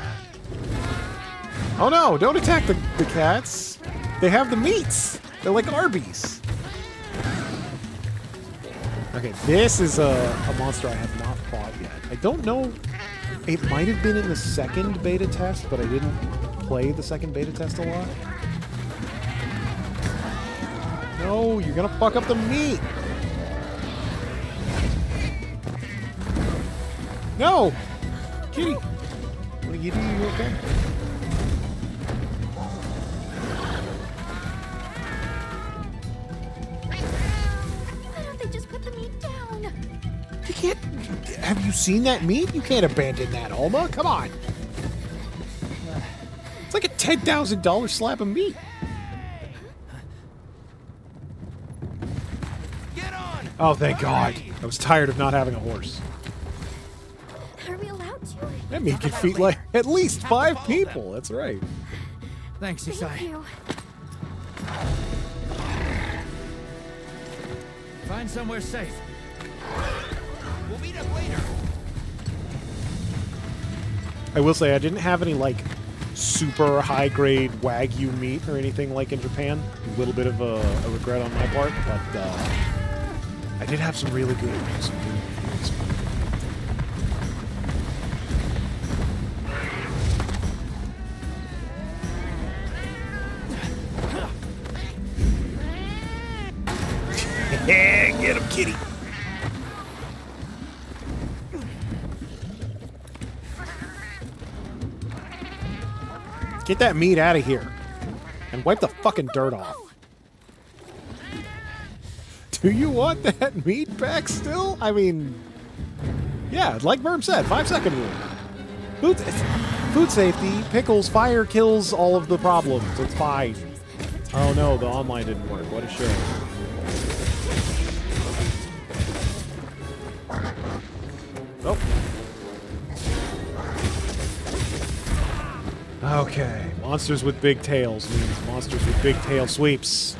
Oh no, don't attack the cats. They have the meats. They're like Arby's. Okay, this is a monster I have not fought yet. I don't know. It might have been in the second beta test, but I didn't play the second beta test a lot. No, you're gonna fuck up the meat. No! Kitty! What are you doing? You okay? Why don't they just put the meat down? You can't... Have you seen that meat? You can't abandon that, Alma. Come on. It's like a $10,000 slab of meat. Get on! Oh, thank God. I was tired of not having a horse. Are we allowed to? That meat could feed like at least 5 people. That's right. Thanks, Thank Isai. you. Find somewhere safe. We'll meet up later. I will say I didn't have any like super high grade Wagyu meat or anything like in Japan. A little bit of a regret on my part, but I did have some really good Yeah, get him, kitty. Get that meat out of here. And wipe the fucking dirt off. Do you want that meat back still? I mean, yeah, like Verm said, 5-second rule. Food safety, pickles, fire kills all of the problems. It's fine. Oh no, the online didn't work. What a shame. Oh. Okay, monsters with big tails means monsters with big tail sweeps.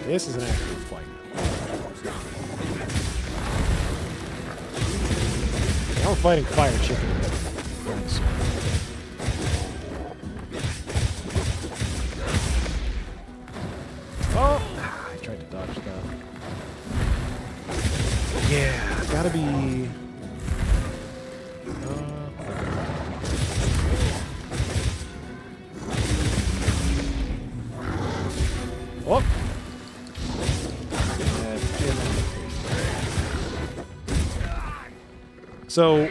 This is an actual fight. Now we're fighting fire chicken. Oh! I tried to dodge that. Yeah, gotta be... Oh! So,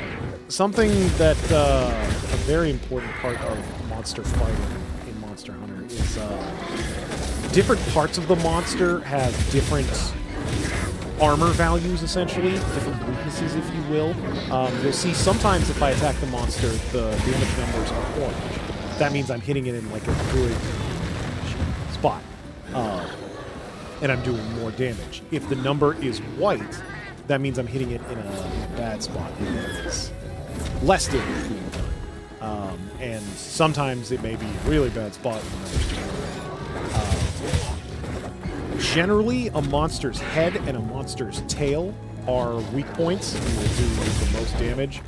something that a very important part of monster fighting in Monster Hunter is different parts of the monster have different armor values, essentially, different weaknesses, if you will. You'll see sometimes if I attack the monster, the damage numbers are orange. That means I'm hitting it in like a good spot. And I'm doing more damage. If the number is white, that means I'm hitting it in a bad spot. It's less damage being done. And sometimes it may be a really bad spot when the number's too high. Generally, a monster's head and a monster's tail are weak points and will do the most damage.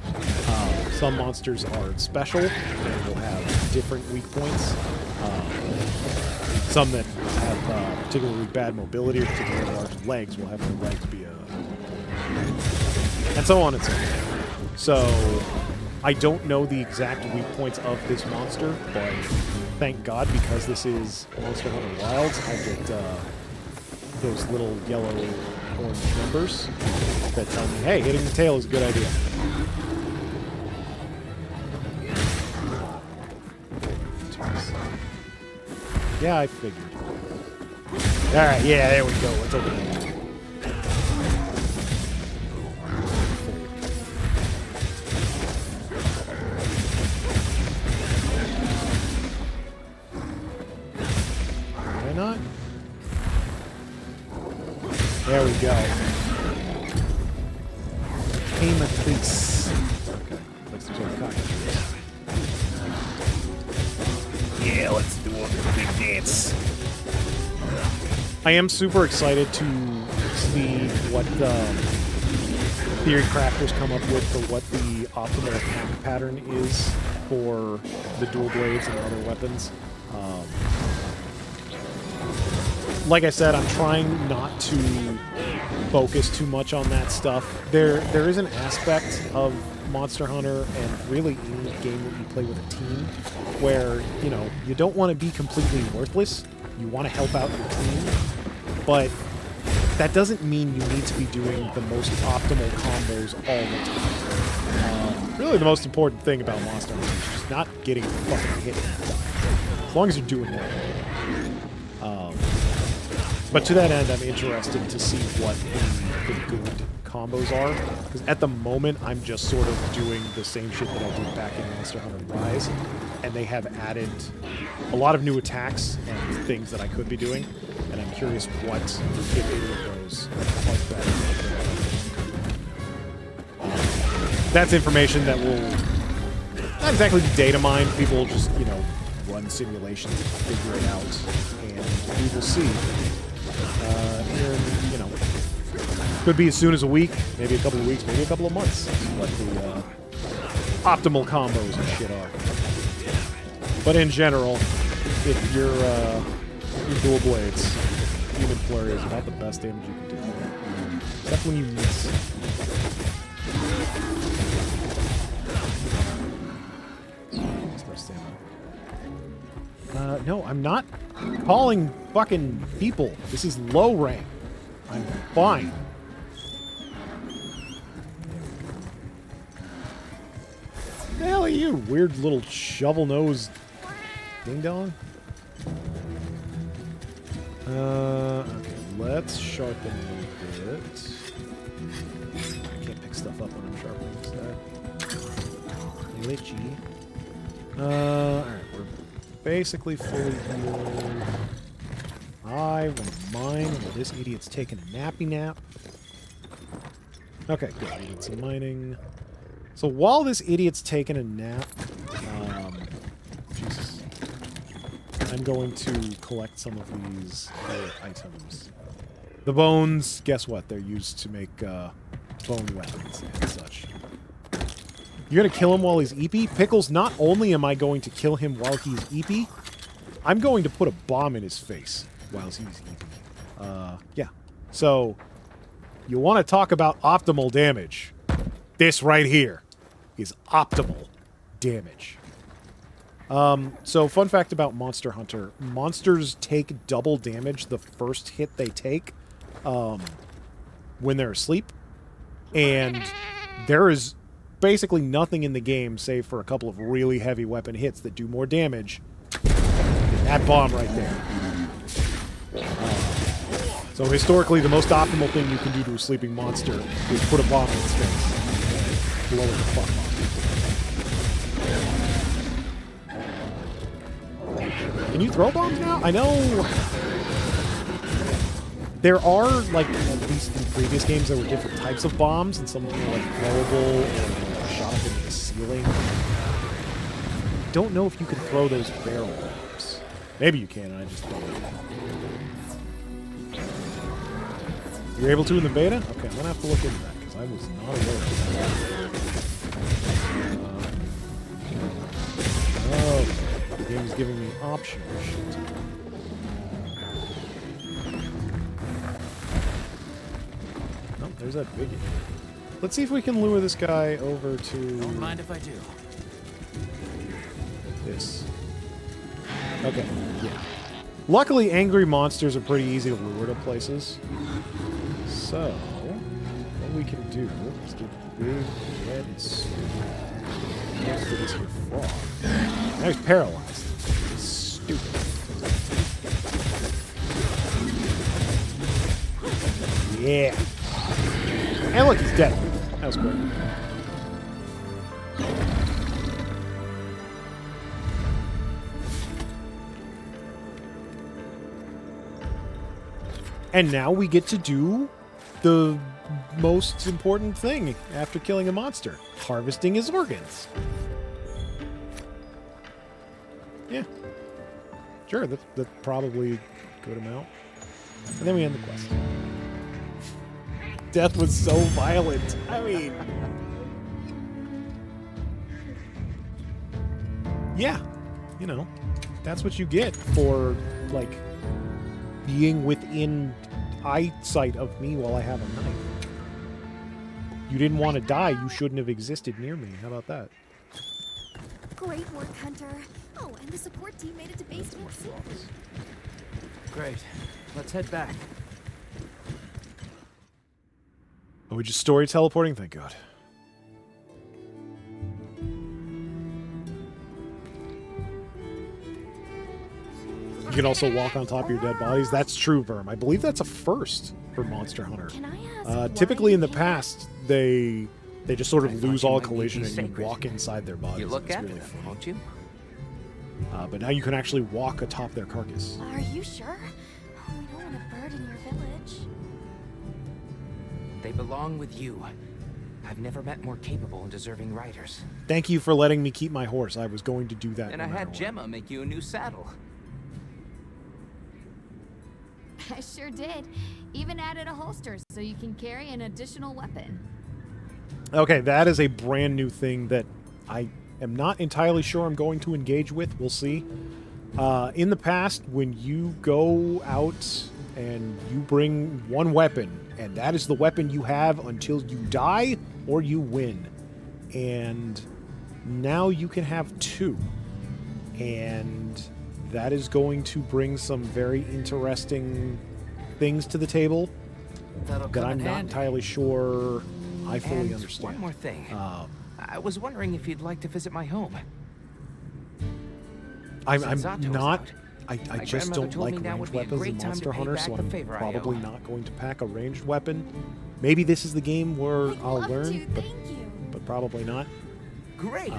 Some monsters are special and will have different weak points. Some that have particularly bad mobility or particularly large legs will have their legs be and so on and so forth. So, I don't know the exact weak points of this monster, but thank God, because this is Monster Hunter Wilds, I get those little yellow orange numbers that tell me, hey, hitting the tail is a good idea. Yeah, I figured. Alright, yeah, there we go. Let's open it. Why not? There we go. Hematrice. Okay, let's do some cocktails. Yeah, let's do a big dance. I am super excited to see what Theory Crafters come up with for what the optimal attack pattern is for the dual blades and other weapons. Like I said, I'm trying not to focus too much on that stuff. There is an aspect of Monster Hunter and really any game that you play with a team where, you know, you don't want to be completely worthless. You want to help out your team, but that doesn't mean you need to be doing the most optimal combos all the time. Really the most important thing about Monster Hunter is just not getting fucking hit. As long as you're doing that. But to that end, I'm interested to see what the good combos are. Because at the moment, I'm just sort of doing the same shit that I did back in Monster Hunter Rise. And they have added a lot of new attacks and things that I could be doing. And I'm curious what, if any of those, are better. That's information that will not exactly be data mined. People will just, you know, run simulations and figure it out. And we will see. Here, you know, could be as soon as a week, maybe a couple of weeks, maybe a couple of months. What optimal combos and shit are. But in general, if you're dual blades, Demon Flurry is about the best damage you can do. Except when you miss. No, I'm not calling fucking people. This is low rank. I'm fine. The hell are you, weird little shovel-nosed ding-dong? Okay, let's sharpen a little bit. I can't pick stuff up when I'm sharpening this guy. Glitchy. Alright, we're basically fully healed. I want mine while this idiot's taking a nappy nap. Okay, good. We did some mining. So while this idiot's taking a nap, Jesus, I'm going to collect some of these other items. The bones, guess what? They're used to make bone weapons and such. You're going to kill him while he's EP? Pickles, not only am I going to kill him while he's EP, I'm going to put a bomb in his face while he's EP. Yeah. So, you want to talk about optimal damage. This right here is optimal damage. So, fun fact about Monster Hunter. Monsters take double damage the first hit they take when they're asleep. And there is basically nothing in the game save for a couple of really heavy weapon hits that do more damage than that bomb right there. So historically, the most optimal thing you can do to a sleeping monster is put a bomb in its face. Blow it the fuck off. Can you throw bombs now? I know there are, like, at least in previous games, there were different types of bombs, and some of them were, like, throwable or shot up into the ceiling. I don't know if you can throw those barrel bombs. Maybe you can, and I just don't know. You're able to in the beta? Okay, I'm gonna have to look into that, because I was not aware of that. Oh, the game's giving me optional shit. Oh, there's that biggie. Let's see if we can lure this guy over to... Don't mind if I do. This. Okay, yeah. Luckily, angry monsters are pretty easy to lure to places. So, what we can do is get big red next to this here frog. Now he's paralyzed. Stupid. Yeah. And look, he's dead. That was quick. And now we get to do the most important thing after killing a monster. Harvesting his organs. Yeah. Sure, that's probably a good amount. And then we end the quest. Death was so violent. I mean... Yeah. You know, that's what you get for, like, being within eyesight of me while I have a knife. You didn't want to die, you shouldn't have existed near me. How about that? Great work, Hunter. Oh, and the support team made it to basement 6. Great. Let's head back. Are we just story teleporting? Thank God. You can also walk on top of your dead bodies. That's true, Verm. I believe that's a first for Monster Hunter. Can I ask Typically in the past, they just sort of lose all collision and you walk inside their bodies. You look it's at really it, fun. won't you? But now you can actually walk atop their carcass. Are you sure? Oh, we don't want a bird in your village. They belong with you. I've never met more capable and deserving riders. Thank you for letting me keep my horse. I was going to do that. And no I matter had what. Gemma make you a new saddle. I sure did. Even added a holster so you can carry an additional weapon. Okay, that is a brand new thing that I am not entirely sure I'm going to engage with. We'll see. In the past, when you go out and you bring one weapon, and that is the weapon you have until you die or you win. And now you can have two. And that is going to bring some very interesting things to the table that I'm not entirely sure I fully understand. One more thing. I was wondering if you'd like to visit my home. I'm not. I just don't like ranged weapons in Monster Hunter, so I'm probably not going to pack a ranged weapon. Maybe this is the game where I'll learn, but probably not. Great.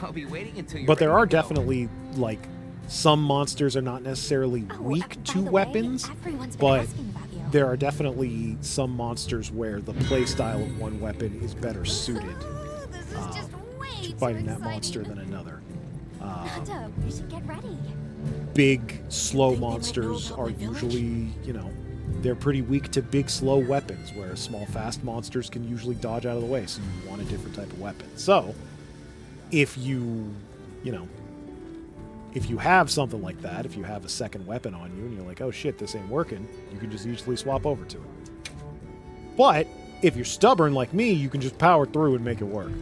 I'll be waiting until you're But there ready are to go. definitely, like, some monsters are not necessarily weak to weapons, but there are definitely some monsters where the playstyle of one weapon is better suited to fighting that monster than another. Nanda, we should get ready. Big, slow monsters are usually, you know, they're pretty weak to big, slow weapons, where small, fast monsters can usually dodge out of the way, so you want a different type of weapon. So, if you have something like that, if you have a second weapon on you and you're like, oh shit, this ain't working, you can just easily swap over to it. But, if you're stubborn like me, you can just power through and make it work.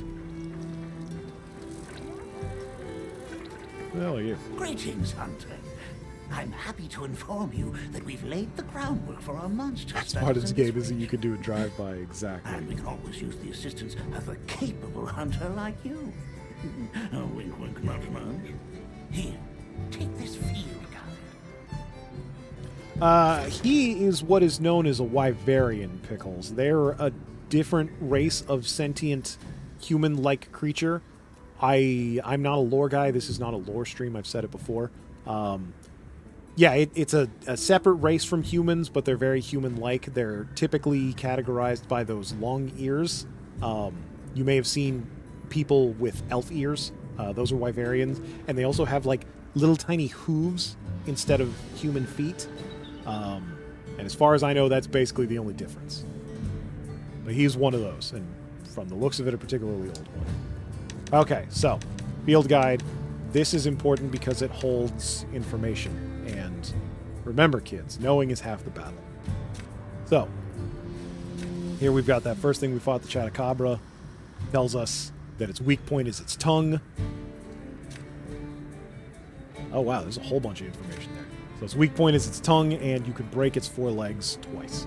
Who the hell are you? Greetings, Hunter. I'm happy to inform you that we've laid the groundwork for our monster As studies part of this in game is that you can do a drive-by, exactly. And we can always use the assistance of a capable hunter like you. Oh, wink, wink, nudge, nudge. Here, take this field guide. He is what is known as a Wyverian, Pickles. They're a different race of sentient human-like creature. I'm not a lore guy. This is not a lore stream. I've said it before. Yeah, it's a separate race from humans, but they're very human-like. They're typically categorized by those long ears. You may have seen people with elf ears. Those are Wyverians. And they also have, like, little tiny hooves instead of human feet. And as far as I know, that's basically the only difference. But he's one of those, and from the looks of it, a particularly old one. Okay, so, field guide. This is important because it holds information. And remember, kids, knowing is half the battle. So, here we've got that first thing we fought, the Chatacabra. Tells us that its weak point is its tongue. Oh, wow, there's a whole bunch of information there. So its weak point is its tongue, and you can break its forelegs twice.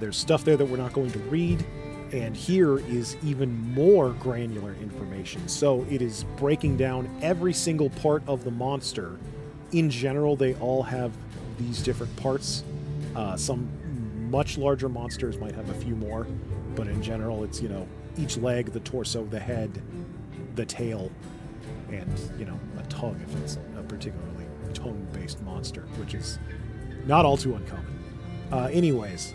There's stuff there that we're not going to read. And here is even more granular information. So it is breaking down every single part of the monster. In general, they all have these different parts. Some much larger monsters might have a few more, but in general, it's, you know, each leg, the torso, the head, the tail, and, you know, a tongue if it's a particularly tongue-based monster, which is not all too uncommon. Anyways,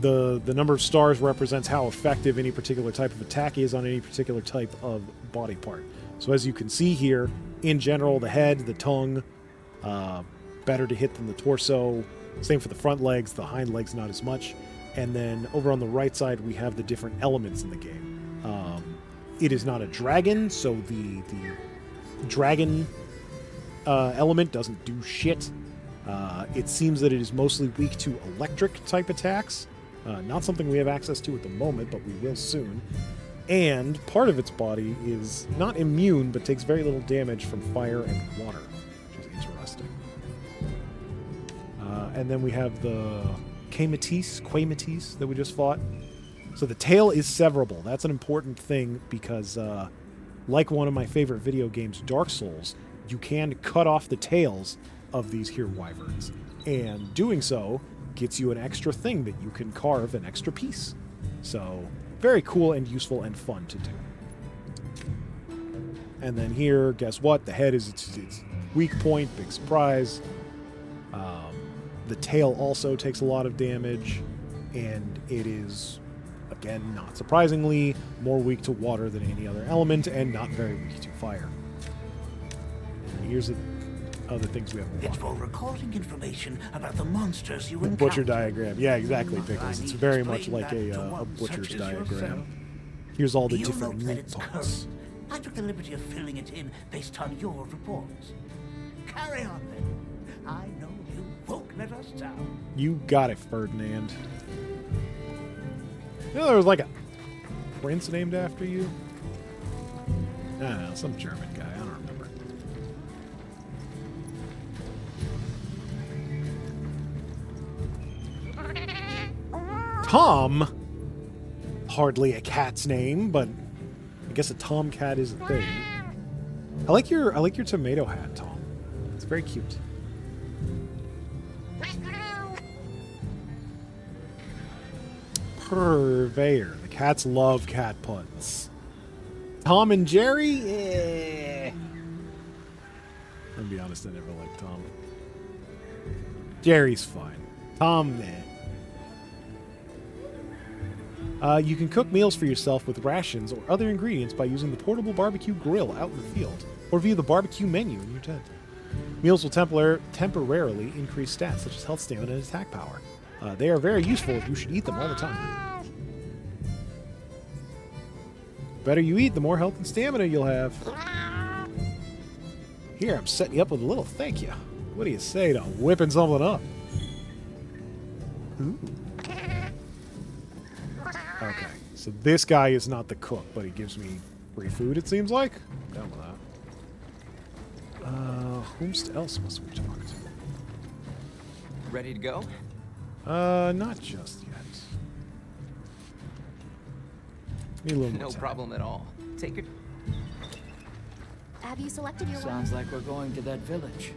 the number of stars represents how effective any particular type of attack is on any particular type of body part. So as you can see here, in general, the head, the tongue, better to hit than the torso. Same for the front legs, the hind legs not as much. And then over on the right side, we have the different elements in the game. It is not a dragon, so the dragon element doesn't do shit. It seems that it is mostly weak to electric type attacks. Not something we have access to at the moment, but we will soon. And part of its body is not immune, but takes very little damage from fire and water, which is interesting. And then we have the Quaimatisse that we just fought. So the tail is severable. That's an important thing because, like one of my favorite video games, Dark Souls, you can cut off the tails of these here wyverns. And doing so gets you an extra thing that you can carve an extra piece. So, very cool and useful and fun to do. And then here, guess what? The head is its weak point, big surprise. The tail also takes a lot of damage, and it is, again, not surprisingly, more weak to water than any other element, and not very weak to fire. And here's the other things we have. It's for recording information about the monsters you The encounter. butcher diagram. Yeah, exactly, Pickles. It's very much like a butcher's diagram. Here's all the different meat parts. I took the liberty of filling it in based on your reports. Carry on, then. I know you won't let us down. You got it, Ferdinand. You know, there was like a prince named after you? I don't know, some German guy. I don't remember. Tom? Hardly a cat's name, but I guess a tomcat is a thing. I like your tomato hat, Tom. It's very cute. Purveyor. The cats love cat puns. Tom and Jerry? Eh. I'll be honest, I never liked Tom. Jerry's fine. Tom, you can cook meals for yourself with rations or other ingredients by using the portable barbecue grill out in the field, or via the barbecue menu in your tent. Meals will temporarily increase stats such as health, stamina, and attack power. They are very useful if you should eat them all the time. The better you eat, the more health and stamina you'll have. Here, I'm setting you up with a little thank you. What do you say to whipping something up? Ooh. Okay, so this guy is not the cook, but he gives me free food, it seems like. I'm down with that. Whomst else must we talk to? Ready to go? Not just yet. Need a little more No time. problem at all. Take it. Have you selected your Sounds like we're going to that village.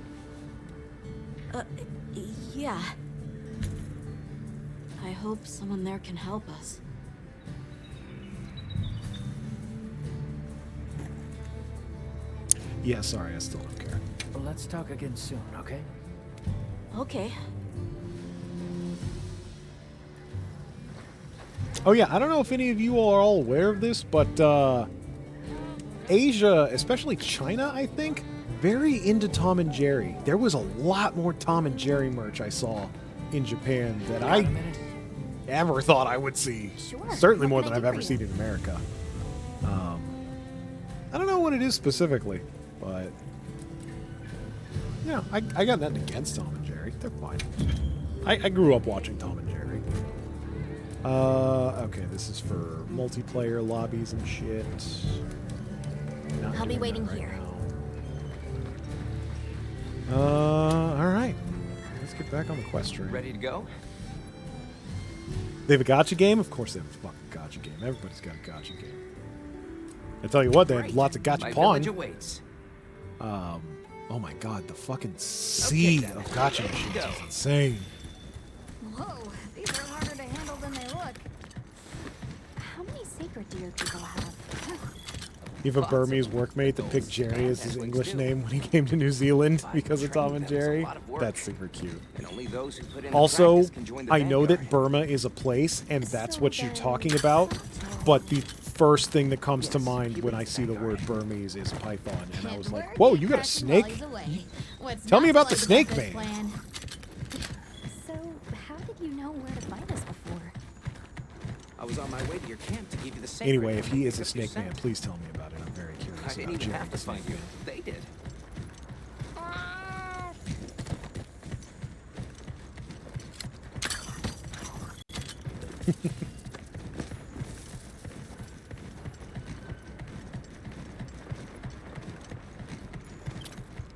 Yeah. I hope someone there can help us. Yeah, sorry, I still don't care. Well, let's talk again soon, okay? Okay. Oh yeah, I don't know if any of you are all aware of this, but Asia, especially China, I think, very into Tom and Jerry. There was a lot more Tom and Jerry merch I saw in Japan that I ever thought I would see. Sure. Certainly more What than can I I've do ever for you? seen in America. I don't know what it is specifically, but yeah, I got nothing against Tom and Jerry. They're fine. I grew up watching Tom and Jerry. Okay, this is for multiplayer lobbies and shit. Not I'll be doing waiting that right here. now. Alright. Let's get back on the quest train. Ready to go? They have a gacha game? Of course they have a fucking gacha game. Everybody's got a gacha game. I tell you what, they have Great. lots of My gacha village pawn. awaits. Oh my god, the fucking sea then. of gacha Ready to machines go. is insane. Whoa, these are harder to handle than they look. How many sacred deer people have? You have a Lots of Burmese workmate that picked Jerry as his English name when he came to New Zealand because of Tom and Jerry. That's super cute. And only those who put in the Also, practice can join the I know that vanguard. Burma is a place, and that's what you're talking about, but the first thing that comes to mind when I see the word Burmese is Python, and I was like, We're whoa, being you got a cracked snake? volleys away. What's Tell me not about the to like snake this vein. plan? So, how did you know where to find us before? I was on my way to your camp to give you the sacred. Anyway, if he and is a pick up your snake man, scent. please tell me about it. I'm very curious I about didn't even Jerry have the to find snake you. man. They did.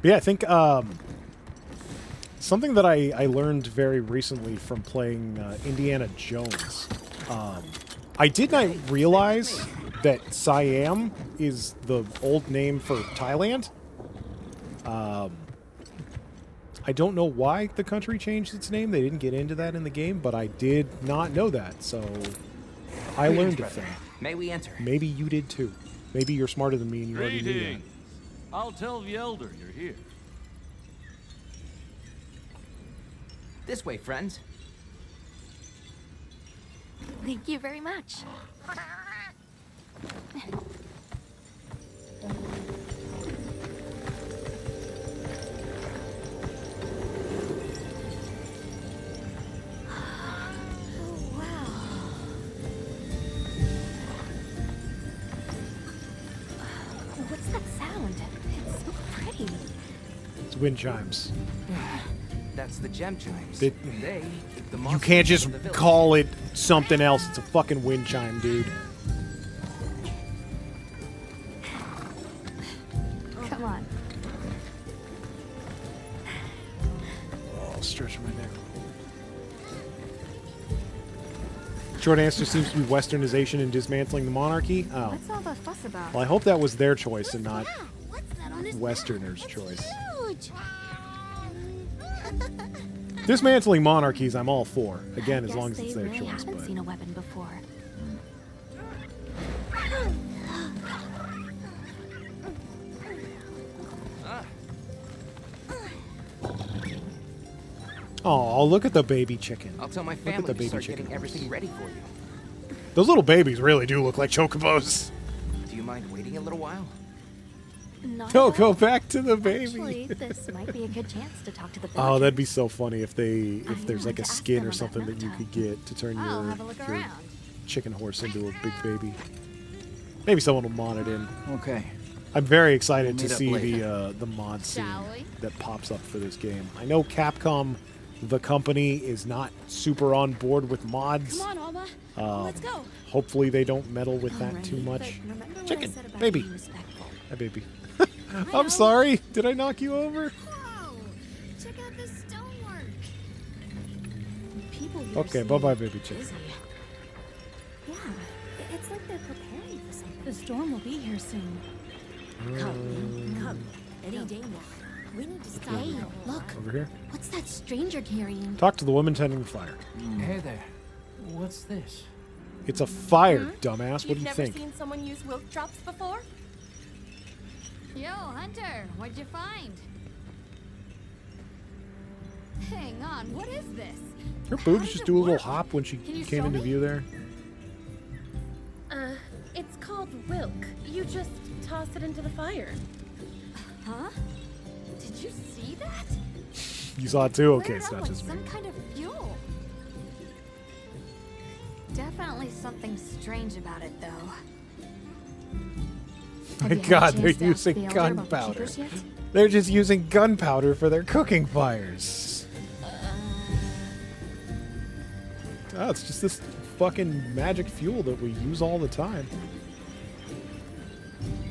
But yeah, I think something that I learned very recently from playing Indiana Jones. I did not realize that Siam is the old name for Thailand. I don't know why the country changed its name. They didn't get into that in the game, but I did not know that. So I learned a thing. May we enter? Maybe you did too. Maybe you're smarter than me and you already knew that. Greetings. I'll tell the elder you're here. This way, friends. Thank you very much. Oh, wow. wind chimes. That's the gem chimes. It- the You monsters can't just of the village. call it something else. It's a fucking wind chime, dude. Come on. Oh, stretching my neck. Short answer seems to be westernization and dismantling the monarchy. Oh. What's all the fuss about? Well, I hope that was their choice and not Westerners' choice. Dismantling monarchies, I'm all for. Again, as long as it's their They really choice. haven't But seen a weapon before. oh, look at the baby chicken. I'll tell my Look at family the to baby start chicken getting everything ready for you. Those little babies really do look like chocobos. Do you mind waiting a little while? Not Go, at go all. back to the baby. Actually, this might be a good chance to talk to the Oh, villagers. that'd be so funny if there's like a to ask skin them or about something that you Nocta. could get to turn I'll your, have a look your around. chicken horse into a big baby. Maybe someone will mod it in. Okay. I'm very excited to We'll meet up see later. the mod scene Shall we? that pops up for this game. I know Capcom, the company, is not super on board with mods. Come on, Alma. Um, Let's go. Hopefully they don't meddle with that Alrighty, too much. but remember what Chicken, I said about baby. being respectful? Hi, baby. I'm sorry. Did I knock you over? Whoa! Check out this stonework. People here Okay, seem bye-bye, baby chicken. busy. Yeah, it's like they're preparing for something. The storm will be here soon. Come. Any day now. We need to stop. Hey, look. Over here. What's that stranger carrying? Talk to the woman tending the fire. Hey there. What's this? It's a fire, dumbass. What do You've you never think? seen someone use milk drops before? Yo, Hunter, what'd you find? Hang on, what is this? Her boobs just do a little hop when she you came show into me? view there. It's called Wilk. You just toss it into the fire. Huh? Did you see that? You saw it too? Okay, Lit it's up not like just me. some kind of fuel. Definitely something strange about it, though. My Have you had a God, they're chance to ask using the elder about the gunpowder. keepers yet? They're just using gunpowder for their cooking fires. Oh, it's just this fucking magic fuel that we use all the time.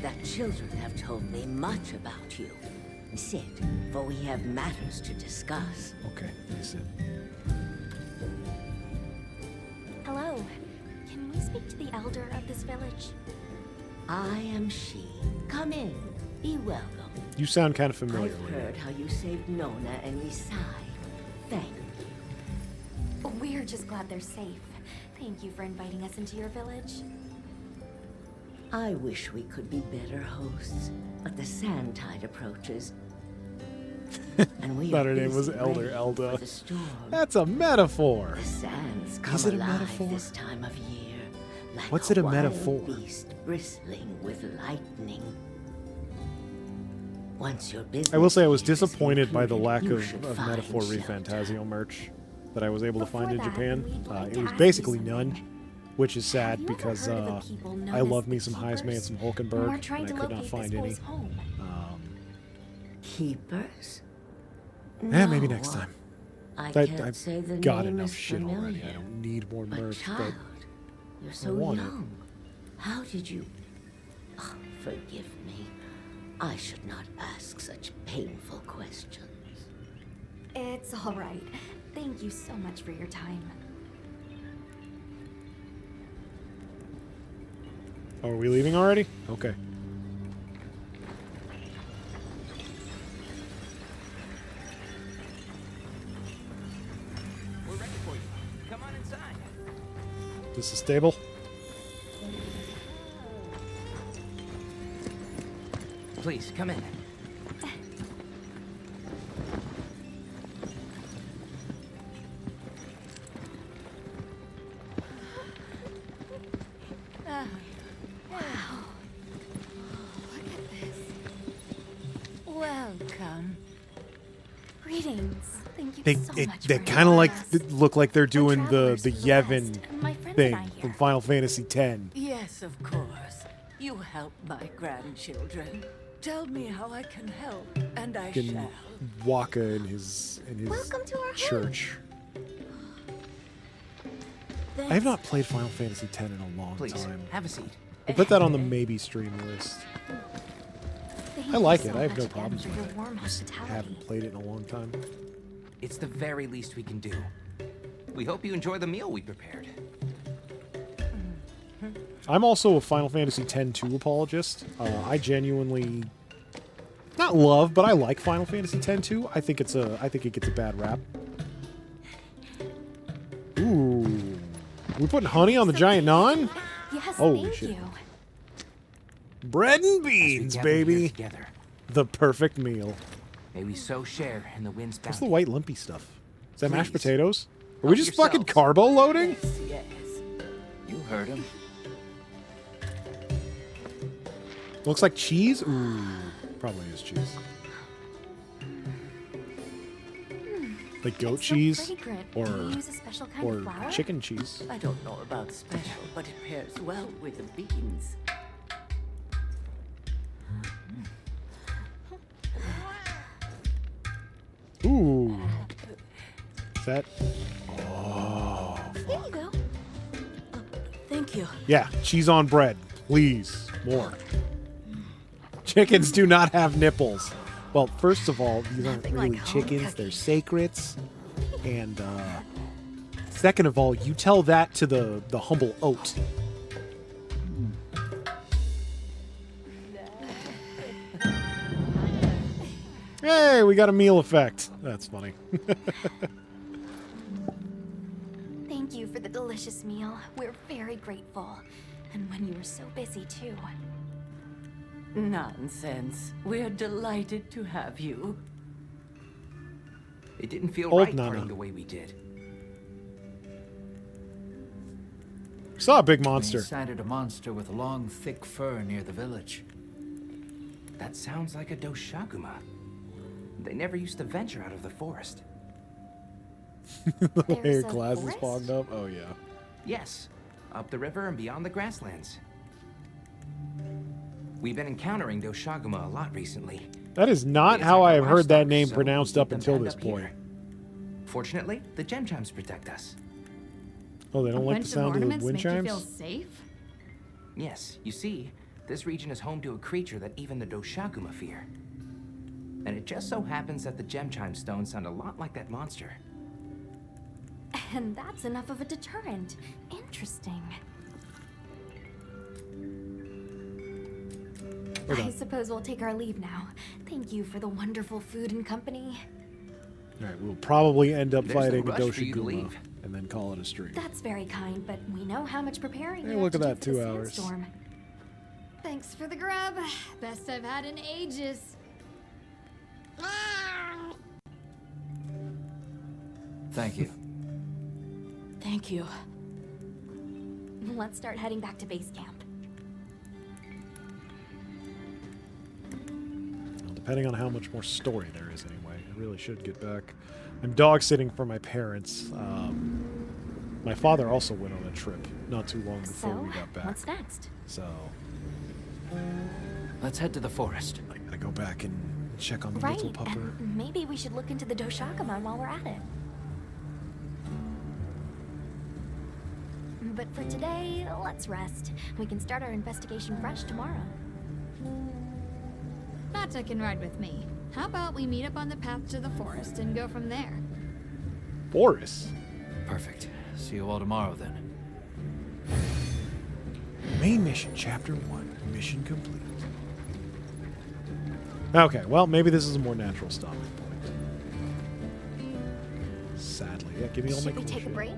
The children have told me much about you. Sit, for we have matters to discuss. Okay, I sit. Hello. Can we speak to the elder of this village? I am she. Come in. Be welcome. You sound kind of familiar. I've lady. heard how you saved Nona and Isai. Thank you. We're just glad they're safe. Thank you for inviting us into your village. I wish we could be better hosts, but the sand tide approaches. And we Thought are her name was busy Elder ready Elda. for the storm. That's a metaphor. The sands come Is it a alive metaphor? this time of year. Like What's it a wild metaphor? Beast bristling with lightning. Once your business I will say I was is disappointed by the concluded, lack you of should Metaphor find ReFantazio merch that I was able to find in Before that, Japan. we'd like It to was ask basically you none, which is sad you ever because heard of the people known I as love the me some Heisman and Keepers? some We're Hulkenberg, trying and I to could not locate find this any. boy's home. Keepers? Maybe No, next time. I I- can't I've say the got name enough is shit already. I familiar. don't need more But merch, child, but you're so want it. young. How did you... Oh, forgive me. I should not ask such painful questions. It's all right. Thank you so much for your time. Oh, are we leaving already? Okay. We're ready for you. Come on inside. This is stable. Please, come in. Welcome. Greetings. Thank you They so much they for kind of having like us. look like they're doing the travelers from the Yevon West, and my friends thing and I here. from Final Fantasy X. Yes, of course. You help my grandchildren. Tell me how I can help, and I Fucking shall. Waka in his Welcome to our church. I have not played Final Fantasy X in a long Please, time. have a seat. I'll put that on the maybe stream list. Thank I like you it. so I have no much again problems for with your it. warm Just hospitality. haven't played it in a long time. It's the very least we can do. We hope you enjoy the meal we prepared. I'm also a Final Fantasy X-2 apologist. I genuinely not love, but I like Final Fantasy X-2. I think it gets a bad rap. Ooh, we putting honey on the giant naan? Yes, Holy thank shit! you. Bread and beans, gather here baby. together, The perfect meal. may we so share in the wind's What's bounty. the white lumpy stuff? Is that mashed Please. potatoes? Are we Help just fucking yourselves. carbo loading? Yes. You heard him. Looks like cheese. Ooh, probably is cheese. Like goat It's so cheese fragrant. or Do you use a special kind of flour? chicken cheese. I don't know about special, but it pairs well with the beans. Ooh. Is that? Oh. Here you go. Thank you. Yeah, cheese on bread. Please. More. Chickens do not have nipples. Well, first of all, these aren't Nothing really like home chickens. They're cooking. sacreds. And second of all, you tell that to the humble oat. Hey, we got a meal effect. That's funny. Thank you for the delicious meal. We're very grateful. And when you were so busy, too. Nonsense. We're delighted to have you. It didn't feel Old right Nana. parting the way we did. Saw a big They monster. sighted a monster with long, thick fur near the village. That sounds like a Doshaguma. They never used to venture out of the forest. The way There's your a glasses forest? fogged up. Oh yeah. Yes, up the river and beyond the grasslands. We've been encountering Doshaguma a lot recently. That is not They how attack I our have heard that livestock, name so pronounced we up keep them until penned this up here. point. Fortunately, the gem chimes protect us. Oh, they don't A like the bunch of sound of the ornaments wind make you feel chimes? safe? Yes, you see, this region is home to a creature that even the Doshaguma fear. And it just so happens that the gem chime stones sound a lot like that monster. And that's enough of a deterrent. Interesting. We're I done. suppose we'll take our leave now. Thank you for the wonderful food and company. All right, we'll probably end up There's no fighting a rush for you to Doshiguma leave. and then call it a stream. That's very kind, but we know how much preparing Hey, you look have at to do that, for 2 the hours. sandstorm. Thanks for the grub. Best I've had in ages. Thank you. Thank you. Let's start heading back to base camp. Well, depending on how much more story there is anyway. I really should get back. I'm dog sitting for my parents. My father also went on a trip not too long before So, we got back. what's next? So Let's head to the forest. I gotta go back and check on the Right, little pupper. and maybe we should look into the Doshaguma while we're at it. But for today, let's rest. We can start our investigation fresh tomorrow. Nata can ride with me. How about we meet up on the path to the forest and go from there? Boris. Perfect. See you all tomorrow then. Main mission, chapter 1. Mission complete. Okay, well, maybe this is a more natural stopping point. Sadly. Yeah, give me all my Should we cool take a shit. break?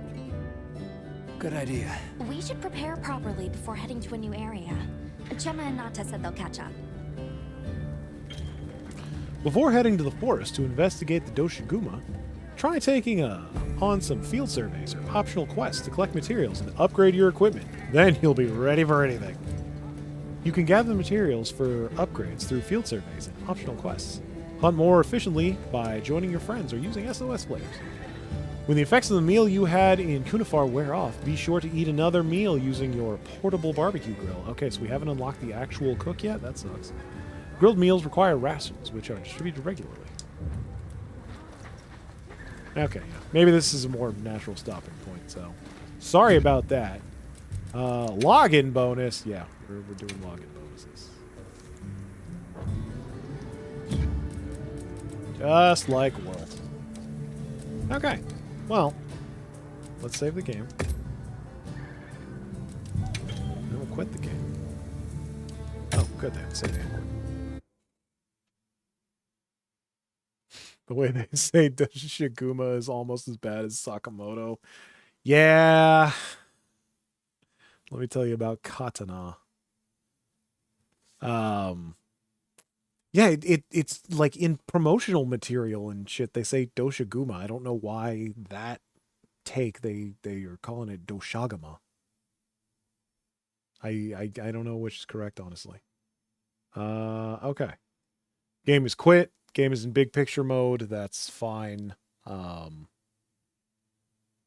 Good idea. We should prepare properly before heading to a new area. Gemma and Nata said they'll catch up. Before heading to the forest to investigate the Doshiguma, try taking on some field surveys or optional quests to collect materials and upgrade your equipment. Then you'll be ready for anything. You can gather materials for upgrades through field surveys and optional quests. Hunt more efficiently by joining your friends or using SOS flares. When the effects of the meal you had in Kunafar wear off, be sure to eat another meal using your portable barbecue grill. Okay, so we haven't unlocked the actual cook yet? That sucks. Grilled meals require rations, which are distributed regularly. Okay, yeah. Maybe this is a more natural stopping point, so... Sorry about that. Login bonus. Yeah, we're doing login bonuses. Just like World. Okay. Well, let's save the game. Then we'll quit the game. Oh, good then. Save and quit. The way they say Shiguma is almost as bad as Sakamoto. Yeah. Let me tell you about Katana. Yeah, it's like in promotional material and shit, they say Doshiguma. I don't know why that take they are calling it Doshagama. I don't know which is correct, honestly. Okay. Game is quit. Game is in big picture mode. That's fine.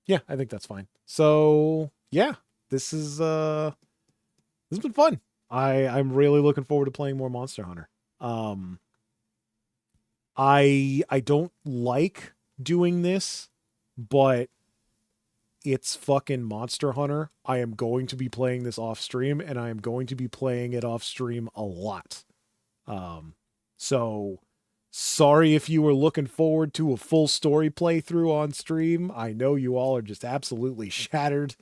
Yeah, I think that's fine. So yeah, this has been fun. I'm really looking forward to playing more Monster Hunter. I don't like doing this, but it's fucking Monster Hunter. I am going to be playing this off stream, and I am going to be playing it off stream a lot. So sorry if you were looking forward to a full story playthrough on stream. I know you all are just absolutely shattered.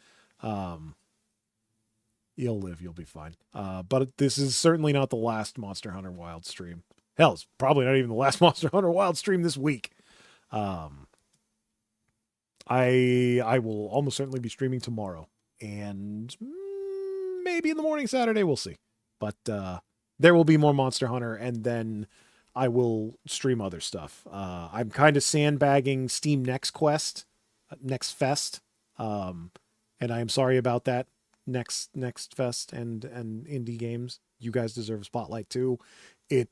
You'll live, you'll be fine. But this is certainly not the last Monster Hunter Wild stream. Hell, it's probably not even the last Monster Hunter Wild stream this week. I will almost certainly be streaming tomorrow, and maybe in the morning Saturday, we'll see. But there will be more Monster Hunter, and then I will stream other stuff. I'm kind of sandbagging Steam Next Quest, Next Fest, and I am sorry about that. Next Fest and indie games. You guys deserve a spotlight too. It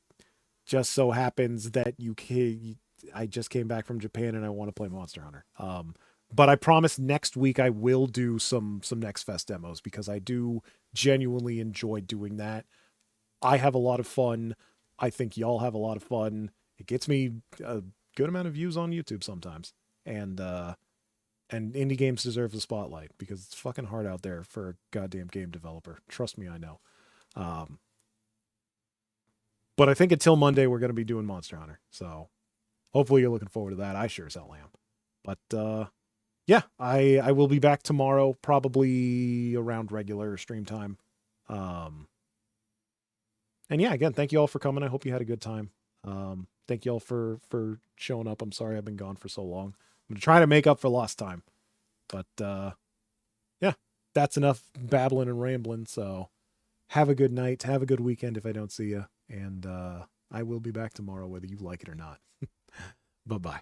just so happens that I just came back from Japan and I want to play Monster Hunter. But I promise next week I will do some Next Fest demos because I do genuinely enjoy doing that. I have a lot of fun. I think y'all have a lot of fun. It gets me a good amount of views on YouTube sometimes. And indie games deserve the spotlight because it's fucking hard out there for a goddamn game developer. Trust me, I know. But I think until Monday, we're going to be doing Monster Hunter. So hopefully you're looking forward to that. I sure as hell am. But yeah, I will be back tomorrow, probably around regular stream time. And yeah, again, thank you all for coming. I hope you had a good time. Thank you all for showing up. I'm sorry I've been gone for so long. I'm going to try to make up for lost time. But, yeah, that's enough babbling and rambling. So have a good night. Have a good weekend if I don't see you. And I will be back tomorrow, whether you like it or not. Bye-bye.